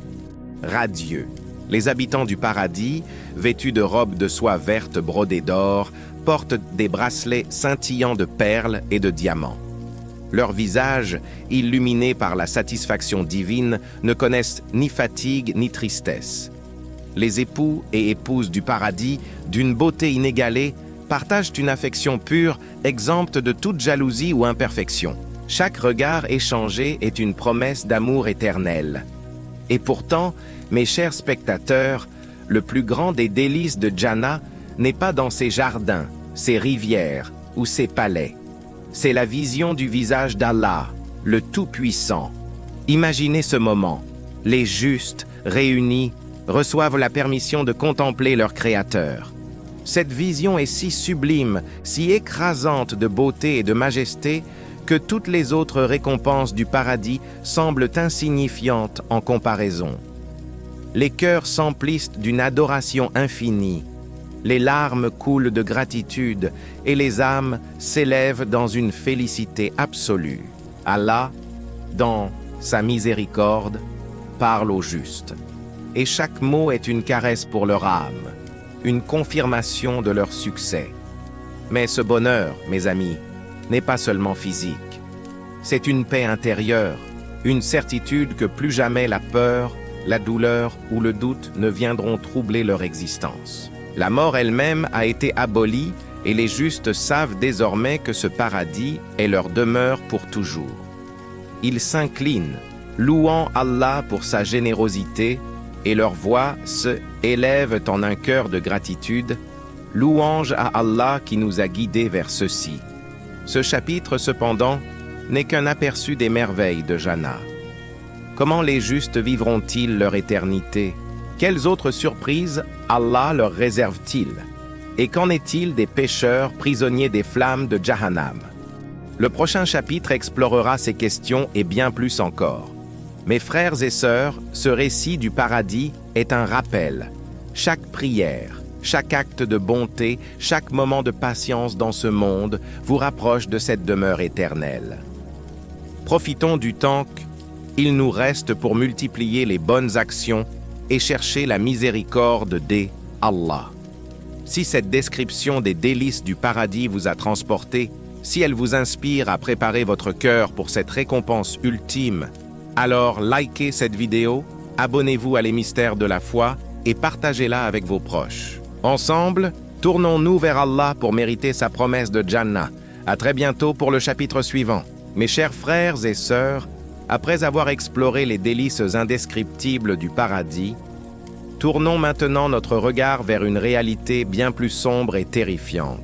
radieux. Les habitants du paradis, vêtus de robes de soie verte brodées d'or, portent des bracelets scintillants de perles et de diamants. Leurs visages, illuminés par la satisfaction divine, ne connaissent ni fatigue ni tristesse. Les époux et épouses du paradis, d'une beauté inégalée, partagent une affection pure, exempte de toute jalousie ou imperfection. Chaque regard échangé est une promesse d'amour éternel. Et pourtant, mes chers spectateurs, le plus grand des délices de Jannah n'est pas dans ses jardins, ses rivières ou ses palais. C'est la vision du visage d'Allah, le Tout-Puissant. Imaginez ce moment. Les justes, réunis, reçoivent la permission de contempler leur Créateur. Cette vision est si sublime, si écrasante de beauté et de majesté, que toutes les autres récompenses du paradis semblent insignifiantes en comparaison. Les cœurs s'emplissent d'une adoration infinie, les larmes coulent de gratitude et les âmes s'élèvent dans une félicité absolue. Allah, dans sa miséricorde, parle aux justes. Et chaque mot est une caresse pour leur âme, une confirmation de leur succès. Mais ce bonheur, mes amis, n'est pas seulement physique. C'est une paix intérieure, une certitude que plus jamais la peur, la douleur ou le doute ne viendront troubler leur existence. La mort elle-même a été abolie et les justes savent désormais que ce paradis est leur demeure pour toujours. Ils s'inclinent, louant Allah pour sa générosité, et leur voix se élèvent en un cœur de gratitude, louange à Allah qui nous a guidés vers ceci. Ce chapitre, cependant, n'est qu'un aperçu des merveilles de Jannah. Comment les justes vivront-ils leur éternité? Quelles autres surprises Allah leur réserve-t-il? Et qu'en est-il des pécheurs prisonniers des flammes de Jahannam? Le prochain chapitre explorera ces questions et bien plus encore. Mes frères et sœurs, ce récit du paradis est un rappel. Chaque prière, chaque acte de bonté, chaque moment de patience dans ce monde vous rapproche de cette demeure éternelle. Profitons du temps qu'il nous reste pour multiplier les bonnes actions et chercher la miséricorde d'Allah. Si cette description des délices du paradis vous a transporté, si elle vous inspire à préparer votre cœur pour cette récompense ultime, alors likez cette vidéo, abonnez-vous à les mystères de la foi et partagez-la avec vos proches. Ensemble, tournons-nous vers Allah pour mériter sa promesse de Jannah. À très bientôt pour le chapitre suivant. Mes chers frères et sœurs, après avoir exploré les délices indescriptibles du paradis, tournons maintenant notre regard vers une réalité bien plus sombre et terrifiante.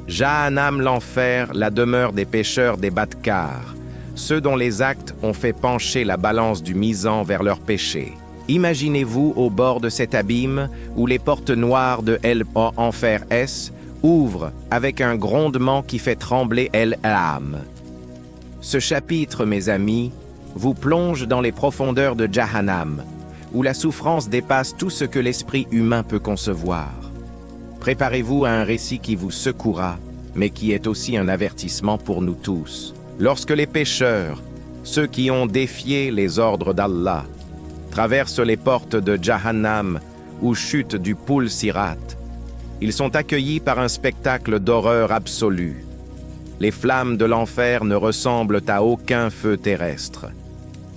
Jahannam, l'enfer, la demeure des pécheurs des Badkar, ceux dont les actes ont fait pencher la balance du misant vers leurs péchés. Imaginez-vous au bord de cet abîme où les portes noires de l'enfer S ouvrent avec un grondement qui fait trembler l'âme. Ce chapitre, mes amis, vous plonge dans les profondeurs de Jahannam, où la souffrance dépasse tout ce que l'esprit humain peut concevoir. Préparez-vous à un récit qui vous secouera, mais qui est aussi un avertissement pour nous tous. Lorsque les pécheurs, ceux qui ont défié les ordres d'Allah, traversent les portes de Jahannam ou chutent du Poul Sirat, ils sont accueillis par un spectacle d'horreur absolue. Les flammes de l'enfer ne ressemblent à aucun feu terrestre.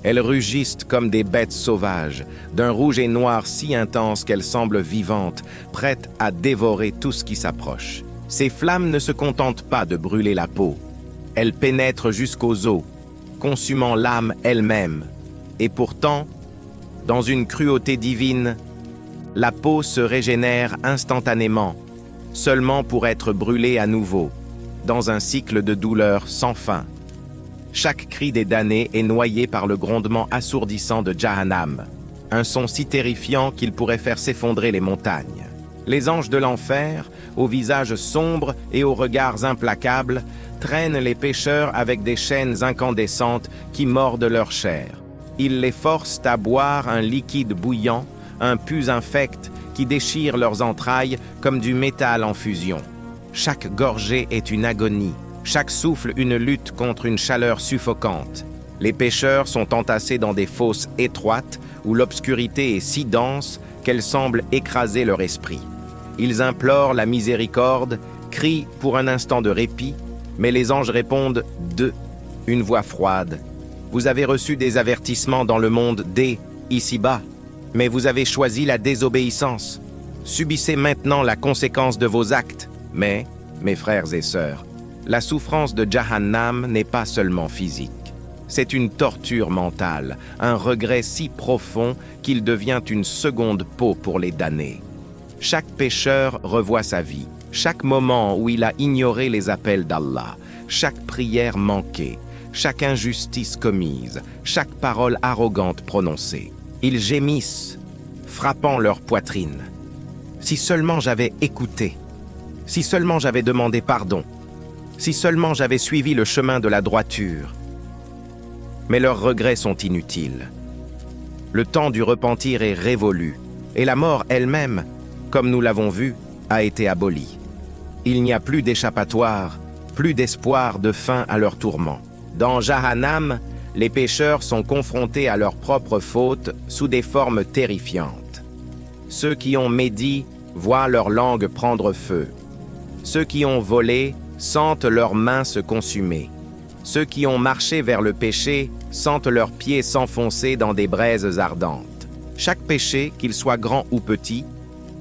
Elles rugissent comme des bêtes sauvages, d'un rouge et noir si intense qu'elles semblent vivantes, prêtes à dévorer tout ce qui s'approche. Ces flammes ne se contentent pas de brûler la peau. Elles pénètrent jusqu'aux os, consumant l'âme elle-même. Et pourtant, dans une cruauté divine, la peau se régénère instantanément, seulement pour être brûlée à nouveau, dans un cycle de douleur sans fin. Chaque cri des damnés est noyé par le grondement assourdissant de Jahannam, un son si terrifiant qu'il pourrait faire s'effondrer les montagnes. Les anges de l'enfer, aux visages sombres et aux regards implacables, traînent les pécheurs avec des chaînes incandescentes qui mordent leur chair. Ils les forcent à boire un liquide bouillant, un pus infect qui déchire leurs entrailles comme du métal en fusion. Chaque gorgée est une agonie, chaque souffle une lutte contre une chaleur suffocante. Les pécheurs sont entassés dans des fosses étroites où l'obscurité est si dense qu'elle semble écraser leur esprit. Ils implorent la miséricorde, crient pour un instant de répit, mais les anges répondent une voix froide. Vous avez reçu des avertissements dans le monde ici-bas, mais vous avez choisi la désobéissance. Subissez maintenant la conséquence de vos actes. Mais, mes frères et sœurs, la souffrance de Jahannam n'est pas seulement physique. C'est une torture mentale, un regret si profond qu'il devient une seconde peau pour les damnés. Chaque pécheur revoit sa vie, chaque moment où il a ignoré les appels d'Allah, chaque prière manquée, chaque injustice commise, chaque parole arrogante prononcée. Ils gémissent, frappant leur poitrine. Si seulement j'avais écouté, si seulement j'avais demandé pardon, si seulement j'avais suivi le chemin de la droiture. Mais leurs regrets sont inutiles. Le temps du repentir est révolu, et la mort elle-même, comme nous l'avons vu, a été abolie. Il n'y a plus d'échappatoire, plus d'espoir de fin à leur tourment. Dans Jahannam, les pécheurs sont confrontés à leurs propres fautes sous des formes terrifiantes. Ceux qui ont médit voient leur langue prendre feu. Ceux qui ont volé sentent leurs mains se consumer. Ceux qui ont marché vers le péché sentent leurs pieds s'enfoncer dans des braises ardentes. Chaque péché, qu'il soit grand ou petit,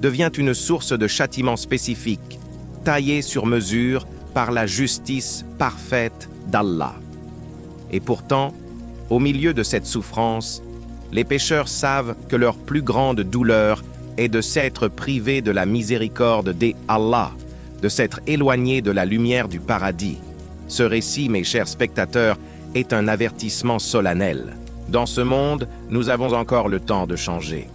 devient une source de châtiment spécifique, taillé sur mesure par la justice parfaite d'Allah. Et pourtant, au milieu de cette souffrance, les pécheurs savent que leur plus grande douleur est de s'être privé de la miséricorde d'Allah, de s'être éloigné de la lumière du paradis. Ce récit, mes chers spectateurs, est un avertissement solennel. Dans ce monde, nous avons encore le temps de changer.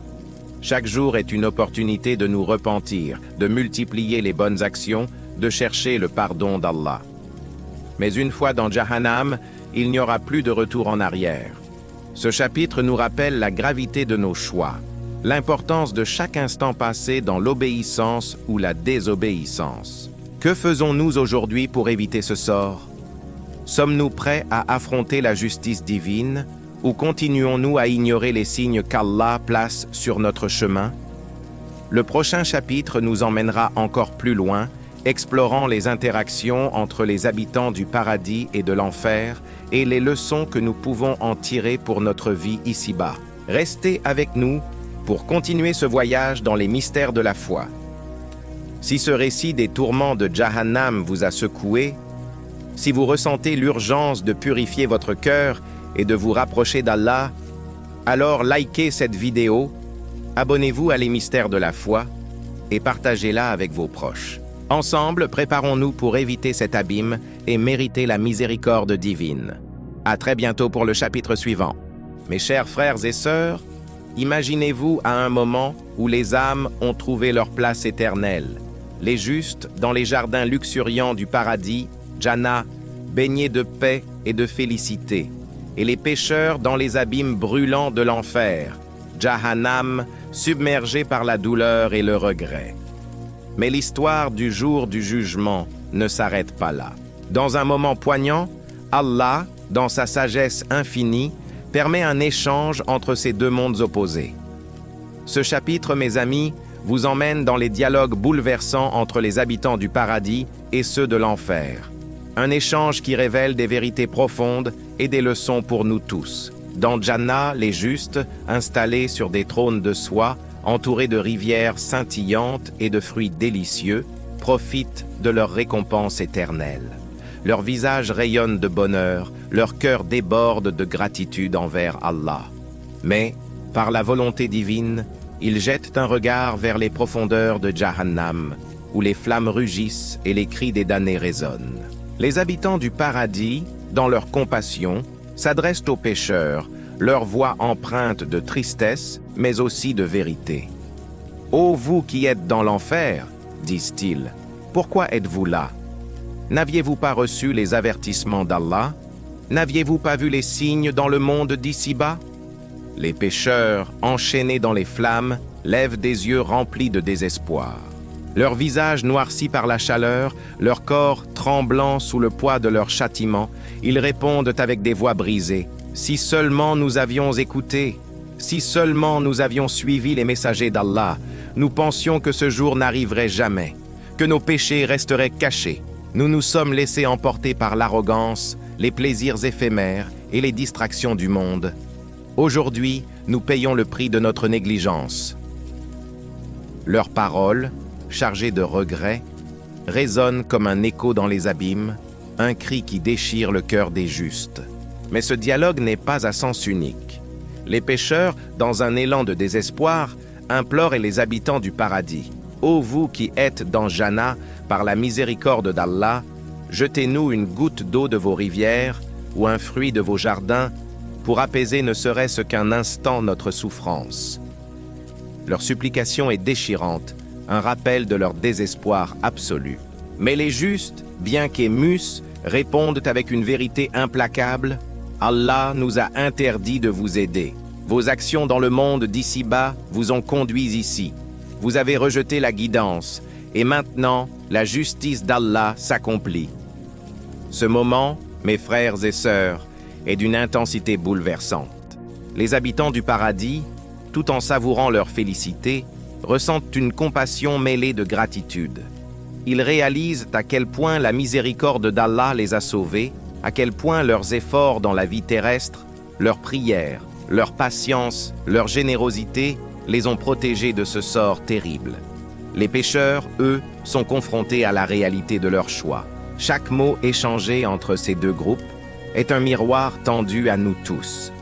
Chaque jour est une opportunité de nous repentir, de multiplier les bonnes actions, de chercher le pardon d'Allah. Mais une fois dans Jahannam, il n'y aura plus de retour en arrière. Ce chapitre nous rappelle la gravité de nos choix, l'importance de chaque instant passé dans l'obéissance ou la désobéissance. Que faisons-nous aujourd'hui pour éviter ce sort? Sommes-nous prêts à affronter la justice divine ou continuons-nous à ignorer les signes qu'Allah place sur notre chemin? Le prochain chapitre nous emmènera encore plus loin, explorant les interactions entre les habitants du paradis et de l'enfer et les leçons que nous pouvons en tirer pour notre vie ici-bas. Restez avec nous pour continuer ce voyage dans les mystères de la foi. Si ce récit des tourments de Jahannam vous a secoué, si vous ressentez l'urgence de purifier votre cœur et de vous rapprocher d'Allah, alors likez cette vidéo, abonnez-vous à les mystères de la foi et partagez-la avec vos proches. Ensemble, préparons-nous pour éviter cet abîme et mériter la miséricorde divine. À très bientôt pour le chapitre suivant. Mes chers frères et sœurs, imaginez-vous à un moment où les âmes ont trouvé leur place éternelle. Les justes, dans les jardins luxuriants du paradis, Jannah, baignés de paix et de félicité, et les pécheurs dans les abîmes brûlants de l'enfer, Jahannam, submergés par la douleur et le regret. Mais l'histoire du jour du jugement ne s'arrête pas là. Dans un moment poignant, Allah, dans sa sagesse infinie, permet un échange entre ces deux mondes opposés. Ce chapitre, mes amis, vous emmène dans les dialogues bouleversants entre les habitants du paradis et ceux de l'enfer. Un échange qui révèle des vérités profondes et des leçons pour nous tous. Dans Jannah, les justes, installés sur des trônes de soie, entourés de rivières scintillantes et de fruits délicieux, profitent de leur récompense éternelle. Leurs visages rayonnent de bonheur, leur cœur déborde de gratitude envers Allah. Mais, par la volonté divine, ils jettent un regard vers les profondeurs de Jahannam, où les flammes rugissent et les cris des damnés résonnent. Les habitants du paradis, dans leur compassion, s'adressent aux pécheurs, leur voix empreinte de tristesse, mais aussi de vérité. « Ô vous qui êtes dans l'enfer, disent-ils, pourquoi êtes-vous là? N'aviez-vous pas reçu les avertissements d'Allah? N'aviez-vous pas vu les signes dans le monde d'ici-bas? » Les pécheurs, enchaînés dans les flammes, lèvent des yeux remplis de désespoir. Leurs visages noircis par la chaleur, leur corps tremblant sous le poids de leur châtiment, ils répondent avec des voix brisées. « Si seulement nous avions écouté, si seulement nous avions suivi les messagers d'Allah, nous pensions que ce jour n'arriverait jamais, que nos péchés resteraient cachés. Nous nous sommes laissés emporter par l'arrogance, les plaisirs éphémères et les distractions du monde. Aujourd'hui, nous payons le prix de notre négligence. » Leurs paroles, chargées de regrets, résonnent comme un écho dans les abîmes, un cri qui déchire le cœur des justes. Mais ce dialogue n'est pas à sens unique. Les pécheurs, dans un élan de désespoir, implorent les habitants du paradis. « Ô vous qui êtes dans Jannah, par la miséricorde d'Allah, jetez-nous une goutte d'eau de vos rivières ou un fruit de vos jardins pour apaiser ne serait-ce qu'un instant notre souffrance. » Leur supplication est déchirante, un rappel de leur désespoir absolu. Mais les justes, bien qu'émus, répondent avec une vérité implacable. « Allah nous a interdit de vous aider. Vos actions dans le monde d'ici-bas vous ont conduits ici. Vous avez rejeté la guidance, et maintenant, la justice d'Allah s'accomplit. » Ce moment, mes frères et sœurs, est d'une intensité bouleversante. Les habitants du paradis, tout en savourant leur félicité, ressentent une compassion mêlée de gratitude. Ils réalisent à quel point la miséricorde d'Allah les a sauvés, à quel point leurs efforts dans la vie terrestre, leurs prières, leur patience, leur générosité les ont protégés de ce sort terrible. Les pécheurs, eux, sont confrontés à la réalité de leur choix. Chaque mot échangé entre ces deux groupes est un miroir tendu à nous tous.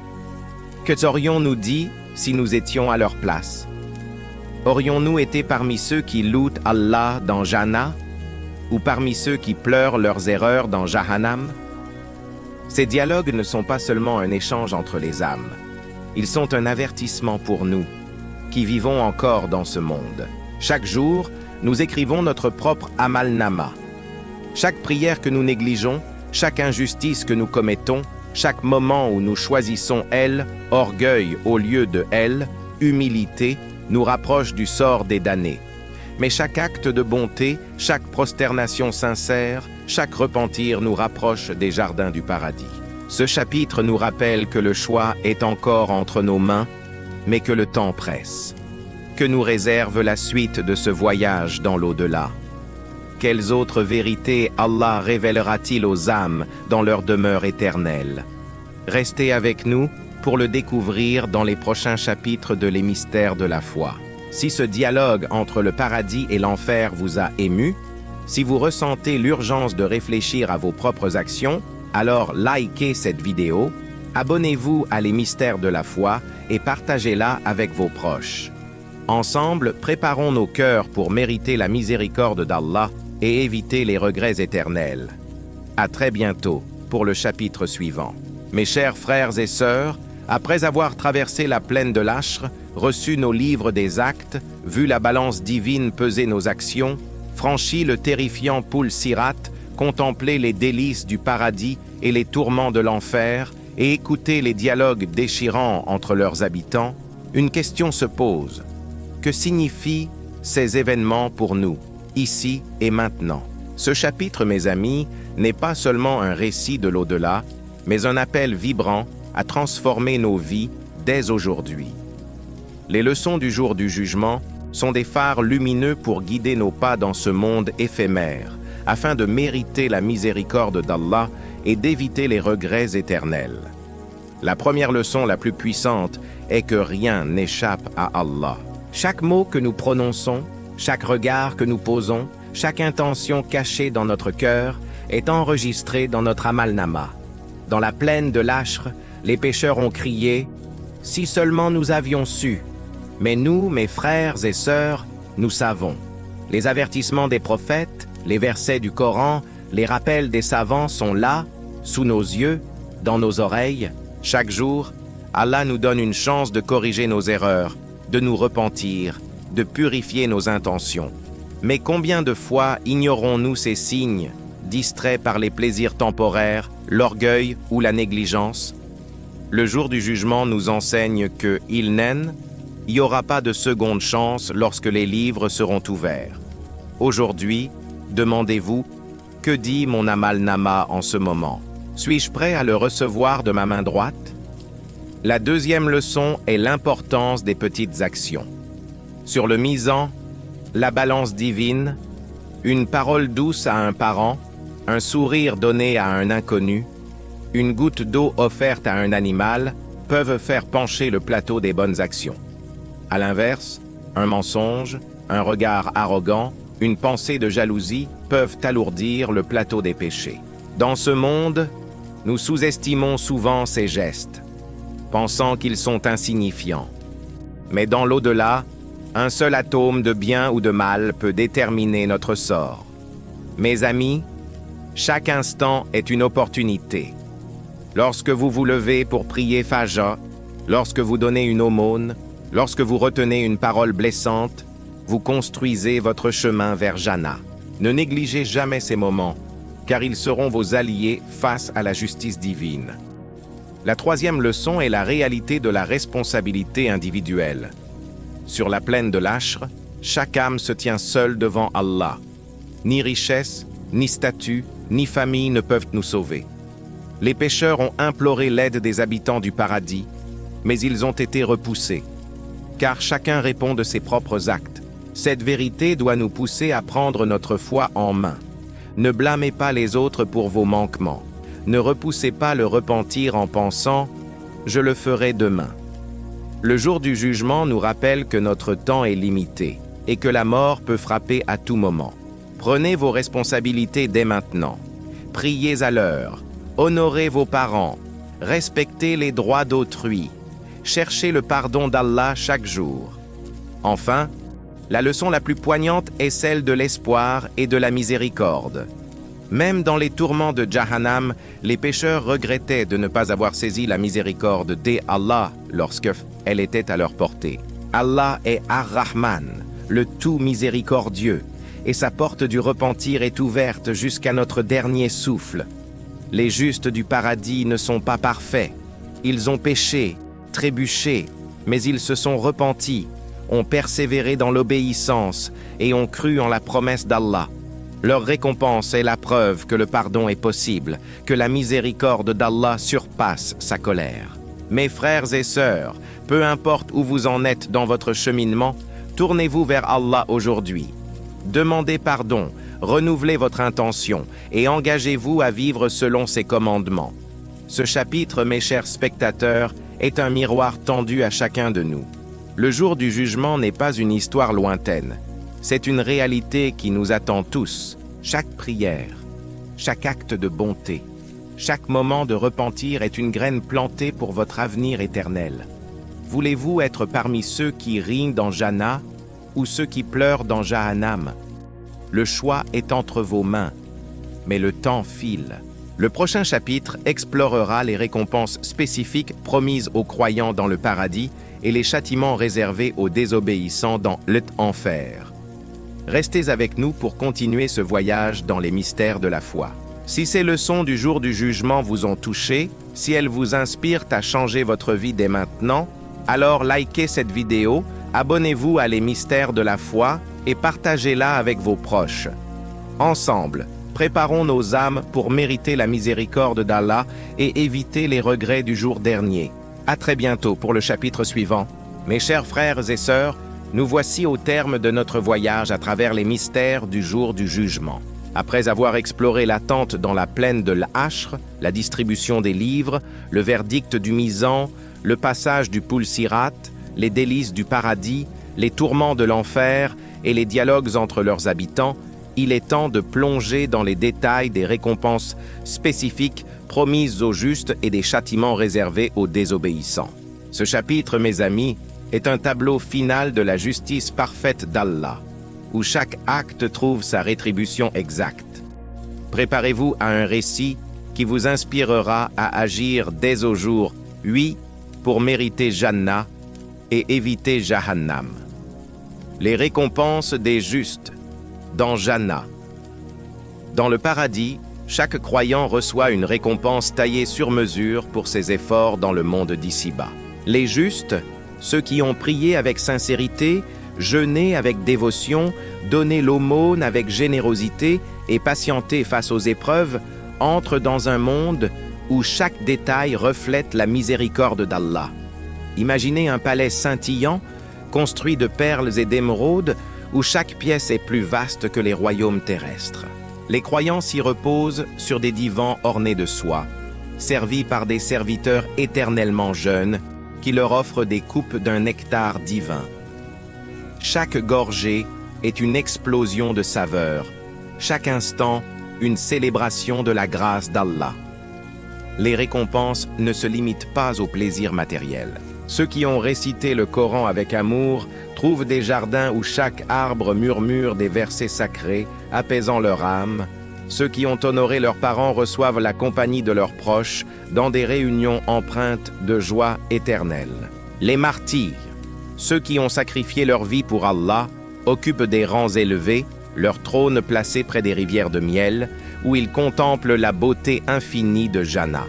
Que t'aurions-nous dit si nous étions à leur place? Aurions-nous été parmi ceux qui louent Allah dans Jannah ou parmi ceux qui pleurent leurs erreurs dans Jahannam? Ces dialogues ne sont pas seulement un échange entre les âmes. Ils sont un avertissement pour nous, qui vivons encore dans ce monde. Chaque jour, nous écrivons notre propre Amal-Nama. Chaque prière que nous négligeons, chaque injustice que nous commettons, chaque moment où nous choisissons elle, orgueil au lieu de elle, humilité, nous rapproche du sort des damnés. Mais chaque acte de bonté, chaque prosternation sincère, chaque repentir nous rapproche des jardins du paradis. Ce chapitre nous rappelle que le choix est encore entre nos mains, mais que le temps presse. Que nous réserve la suite de ce voyage dans l'au-delà? Quelles autres vérités Allah révélera-t-il aux âmes dans leur demeure éternelle? Restez avec nous pour le découvrir dans les prochains chapitres de Les Mystères de la foi. Si ce dialogue entre le paradis et l'enfer vous a ému, si vous ressentez l'urgence de réfléchir à vos propres actions, alors likez cette vidéo, abonnez-vous à Les Mystères de la foi et partagez-la avec vos proches. Ensemble, préparons nos cœurs pour mériter la miséricorde d'Allah et éviter les regrets éternels. À très bientôt pour le chapitre suivant. Mes chers frères et sœurs, après avoir traversé la plaine de l'Ashr, reçu nos livres des actes, vu la balance divine peser nos actions, franchi le terrifiant Poul Sirat, contemplé les délices du paradis et les tourments de l'enfer, et écouté les dialogues déchirants entre leurs habitants, une question se pose. Que signifient ces événements pour nous, ici et maintenant? Ce chapitre, mes amis, n'est pas seulement un récit de l'au-delà, mais un appel vibrant à transformer nos vies dès aujourd'hui. Les leçons du jour du jugement sont des phares lumineux pour guider nos pas dans ce monde éphémère, afin de mériter la miséricorde d'Allah et d'éviter les regrets éternels. La première leçon la plus puissante est que rien n'échappe à Allah. Chaque mot que nous prononçons, chaque regard que nous posons, chaque intention cachée dans notre cœur est enregistrée dans notre Amal-Nama. Dans la plaine de l'Ashr, les pécheurs ont crié « Si seulement nous avions su !» Mais nous, mes frères et sœurs, nous savons. Les avertissements des prophètes, les versets du Coran, les rappels des savants sont là, sous nos yeux, dans nos oreilles. Chaque jour, Allah nous donne une chance de corriger nos erreurs, de nous repentir, de purifier nos intentions. Mais combien de fois ignorons-nous ces signes, distraits par les plaisirs temporaires, l'orgueil ou la négligence? Le jour du jugement nous enseigne que, il n'y aura pas de seconde chance lorsque les livres seront ouverts. Aujourd'hui, demandez-vous, que dit mon Amal-Nama en ce moment? Suis-je prêt à le recevoir de ma main droite? La deuxième leçon est l'importance des petites actions. Sur le misant, la balance divine, une parole douce à un parent, un sourire donné à un inconnu, une goutte d'eau offerte à un animal peuvent faire pencher le plateau des bonnes actions. À l'inverse, un mensonge, un regard arrogant, une pensée de jalousie peuvent alourdir le plateau des péchés. Dans ce monde, nous sous-estimons souvent ces gestes, pensant qu'ils sont insignifiants. Mais dans l'au-delà, un seul atome de bien ou de mal peut déterminer notre sort. Mes amis, chaque instant est une opportunité. Lorsque vous vous levez pour prier Fajr, lorsque vous donnez une aumône, lorsque vous retenez une parole blessante, vous construisez votre chemin vers Jannah. Ne négligez jamais ces moments, car ils seront vos alliés face à la justice divine. La troisième leçon est la réalité de la responsabilité individuelle. Sur la plaine de l'Ashr, chaque âme se tient seule devant Allah. Ni richesse, ni statut, ni famille ne peuvent nous sauver. Les pécheurs ont imploré l'aide des habitants du paradis, mais ils ont été repoussés. Car chacun répond de ses propres actes. Cette vérité doit nous pousser à prendre notre foi en main. Ne blâmez pas les autres pour vos manquements. Ne repoussez pas le repentir en pensant « je le ferai demain ». Le jour du jugement nous rappelle que notre temps est limité et que la mort peut frapper à tout moment. Prenez vos responsabilités dès maintenant. Priez à l'heure. Honorez vos parents. Respectez les droits d'autrui. Cherchez le pardon d'Allah chaque jour. Enfin, La leçon la plus poignante est celle de l'espoir et de la miséricorde. Même dans les tourments de Jahannam, les pécheurs regrettaient de ne pas avoir saisi la miséricorde d'Allah lorsque elle était à leur portée. Allah est Ar-Rahman, le tout miséricordieux, et sa porte du repentir est ouverte jusqu'à notre dernier souffle. Les justes du paradis ne sont pas parfaits. Ils ont péché, trébuché, mais ils se sont repentis, ont persévéré dans l'obéissance et ont cru en la promesse d'Allah. Leur récompense est la preuve que le pardon est possible, que la miséricorde d'Allah surpasse sa colère. Mes frères et sœurs, peu importe où vous en êtes dans votre cheminement, tournez-vous vers Allah aujourd'hui. Demandez pardon, renouvelez votre intention et engagez-vous à vivre selon ses commandements. Ce chapitre, mes chers spectateurs, est un miroir tendu à chacun de nous. Le jour du jugement n'est pas une histoire lointaine. C'est une réalité qui nous attend tous. Chaque prière, chaque acte de bonté, chaque moment de repentir est une graine plantée pour votre avenir éternel. Voulez-vous être parmi ceux qui rient dans Jannah ou ceux qui pleurent dans Jahannam? Le choix est entre vos mains, mais le temps file. Le prochain chapitre explorera les récompenses spécifiques promises aux croyants dans le paradis et les châtiments réservés aux désobéissants dans l'enfer. Restez avec nous pour continuer ce voyage dans les mystères de la foi. Si ces leçons du jour du jugement vous ont touché, si elles vous inspirent à changer votre vie dès maintenant, alors likez cette vidéo, abonnez-vous à Les Mystères de la foi et partagez-la avec vos proches. Ensemble, préparons nos âmes pour mériter la miséricorde d'Allah et éviter les regrets du jour dernier. À très bientôt pour le chapitre suivant. Mes chers frères et sœurs, nous voici au terme de notre voyage à travers les mystères du jour du jugement. Après avoir exploré l'attente dans la plaine de l'Ashr, la distribution des livres, le verdict du misant, le passage du Pul-Sirat, les délices du paradis, les tourments de l'enfer et les dialogues entre leurs habitants, il est temps de plonger dans les détails des récompenses spécifiques promises aux justes et des châtiments réservés aux désobéissants. Ce chapitre, mes amis, est un tableau final de la justice parfaite d'Allah, où chaque acte trouve sa rétribution exacte. Préparez-vous à un récit qui vous inspirera à agir dès au jour 8 pour mériter Jannah et éviter Jahannam. Les récompenses des justes dans Jannah. Dans le paradis, chaque croyant reçoit une récompense taillée sur mesure pour ses efforts dans le monde d'ici-bas. Les justes, ceux qui ont prié avec sincérité, jeûné avec dévotion, donné l'aumône avec générosité et patienté face aux épreuves, entrent dans un monde où chaque détail reflète la miséricorde d'Allah. Imaginez un palais scintillant, construit de perles et d'émeraudes, où chaque pièce est plus vaste que les royaumes terrestres. Les croyants s'y reposent sur des divans ornés de soie, servis par des serviteurs éternellement jeunes, qui leur offrent des coupes d'un nectar divin. Chaque gorgée est une explosion de saveurs, chaque instant une célébration de la grâce d'Allah. Les récompenses ne se limitent pas au plaisir matériel. Ceux qui ont récité le Coran avec amour trouvent des jardins où chaque arbre murmure des versets sacrés, apaisant leur âme. Ceux qui ont honoré leurs parents reçoivent la compagnie de leurs proches dans des réunions empreintes de joie éternelle. Les martyrs, ceux qui ont sacrifié leur vie pour Allah, occupent des rangs élevés, leur trône placé près des rivières de miel, où ils contemplent la beauté infinie de Jannah.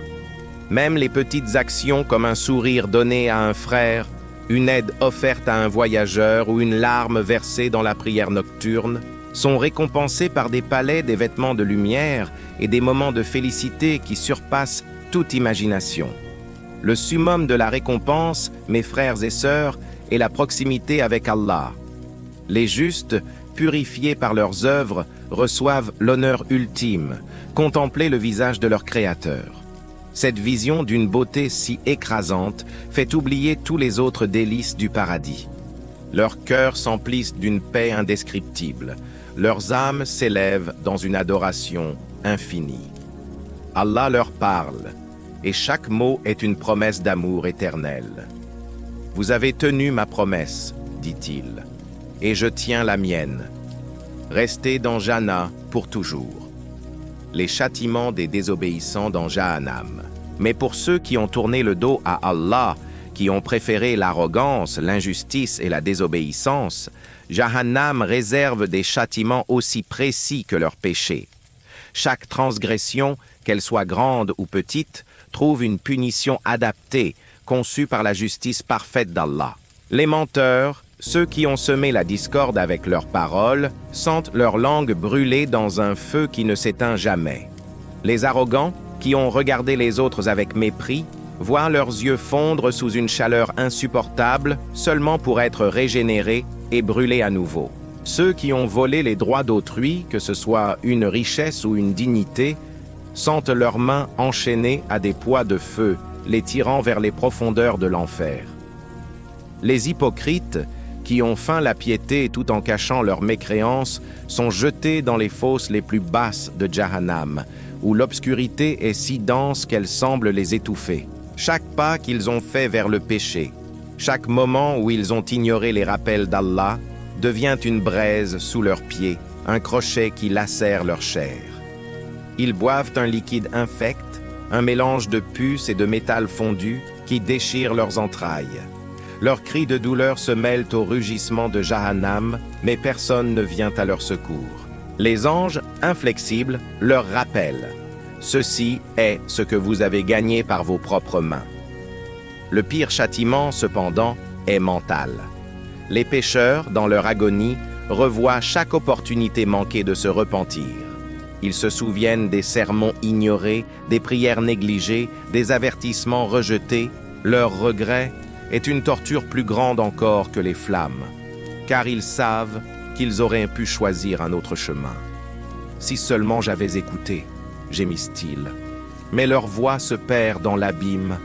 Même les petites actions comme un sourire donné à un frère, une aide offerte à un voyageur ou une larme versée dans la prière nocturne sont récompensées par des palais, des vêtements de lumière et des moments de félicité qui surpassent toute imagination. Le summum de la récompense, mes frères et sœurs, est la proximité avec Allah. Les justes, purifiés par leurs œuvres, reçoivent l'honneur ultime, contempler le visage de leur Créateur. Cette vision d'une beauté si écrasante fait oublier tous les autres délices du paradis. Leurs cœurs s'emplissent d'une paix indescriptible. Leurs âmes s'élèvent dans une adoration infinie. Allah leur parle, et chaque mot est une promesse d'amour éternel. « Vous avez tenu ma promesse, dit-il. et je tiens la mienne. Restez dans Jannah pour toujours. Les châtiments des désobéissants dans Jahannam. Mais pour ceux qui ont tourné le dos à Allah, qui ont préféré l'arrogance, l'injustice et la désobéissance, Jahannam réserve des châtiments aussi précis que leurs péchés. Chaque transgression, qu'elle soit grande ou petite, trouve une punition adaptée, conçue par la justice parfaite d'Allah. Les menteurs, ceux qui ont semé la discorde avec leurs paroles, sentent leur langue brûler dans un feu qui ne s'éteint jamais. Les arrogants, qui ont regardé les autres avec mépris, voient leurs yeux fondre sous une chaleur insupportable seulement pour être régénérés et brûlés à nouveau. Ceux qui ont volé les droits d'autrui, que ce soit une richesse ou une dignité, sentent leurs mains enchaînées à des poids de feu, les tirant vers les profondeurs de l'enfer. Les hypocrites, qui ont feint la piété tout en cachant leur mécréance, sont jetés dans les fosses les plus basses de Jahannam, où l'obscurité est si dense qu'elle semble les étouffer. Chaque pas qu'ils ont fait vers le péché, chaque moment où ils ont ignoré les rappels d'Allah, devient une braise sous leurs pieds, un crochet qui lacère leur chair. Ils boivent un liquide infect, un mélange de puces et de métal fondu qui déchire leurs entrailles. Leurs cris de douleur se mêlent au rugissement de Jahannam, mais personne ne vient à leur secours. Les anges, inflexibles, leur rappellent. Ceci est ce que vous avez gagné par vos propres mains. Le pire châtiment, cependant, est mental. Les pécheurs, dans leur agonie, revoient chaque opportunité manquée de se repentir. Ils se souviennent des sermons ignorés, des prières négligées, des avertissements rejetés. Leur regret est une torture plus grande encore que les flammes, car ils savent qu'ils auraient pu choisir un autre chemin. Si seulement j'avais écouté, gémissent-ils. Mais leur voix se perd dans l'abîme,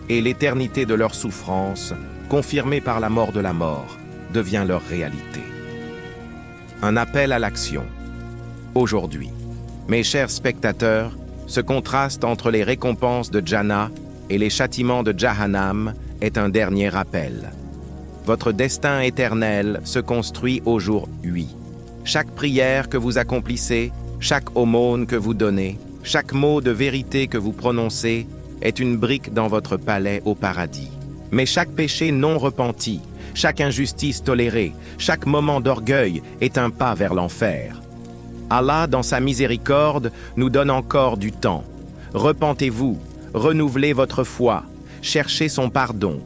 et l'éternité de leur souffrance, confirmée par la mort de la mort, devient leur réalité. Un appel à l'action. Aujourd'hui, mes chers spectateurs, ce contraste entre les récompenses de Jannah et les châtiments de Jahannam est un dernier rappel. Votre destin éternel se construit au jour 8. Chaque prière que vous accomplissez, chaque aumône que vous donnez, chaque mot de vérité que vous prononcez est une brique dans votre palais au paradis. Mais chaque péché non repenti, chaque injustice tolérée, chaque moment d'orgueil est un pas vers l'enfer. Allah, dans sa miséricorde, nous donne encore du temps. Repentez-vous, renouvelez votre foi, cherchez son pardon.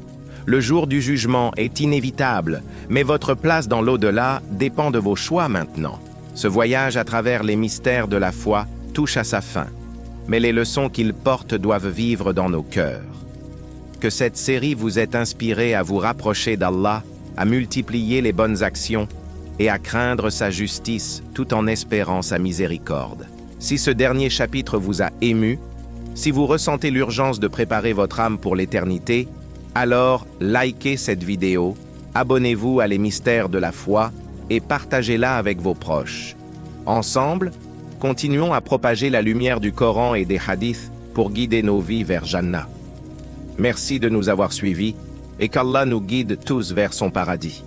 Le jour du jugement est inévitable, mais votre place dans l'au-delà dépend de vos choix maintenant. Ce voyage à travers les mystères de la foi touche à sa fin, mais les leçons qu'il porte doivent vivre dans nos cœurs. Que cette série vous ait inspiré à vous rapprocher d'Allah, à multiplier les bonnes actions et à craindre sa justice tout en espérant sa miséricorde. Si ce dernier chapitre vous a ému, si vous ressentez l'urgence de préparer votre âme pour l'éternité, alors likez cette vidéo, abonnez-vous à Les Mystères de la foi et partagez-la avec vos proches. Ensemble, continuons à propager la lumière du Coran et des hadiths pour guider nos vies vers Jannah. Merci de nous avoir suivis et qu'Allah nous guide tous vers son paradis.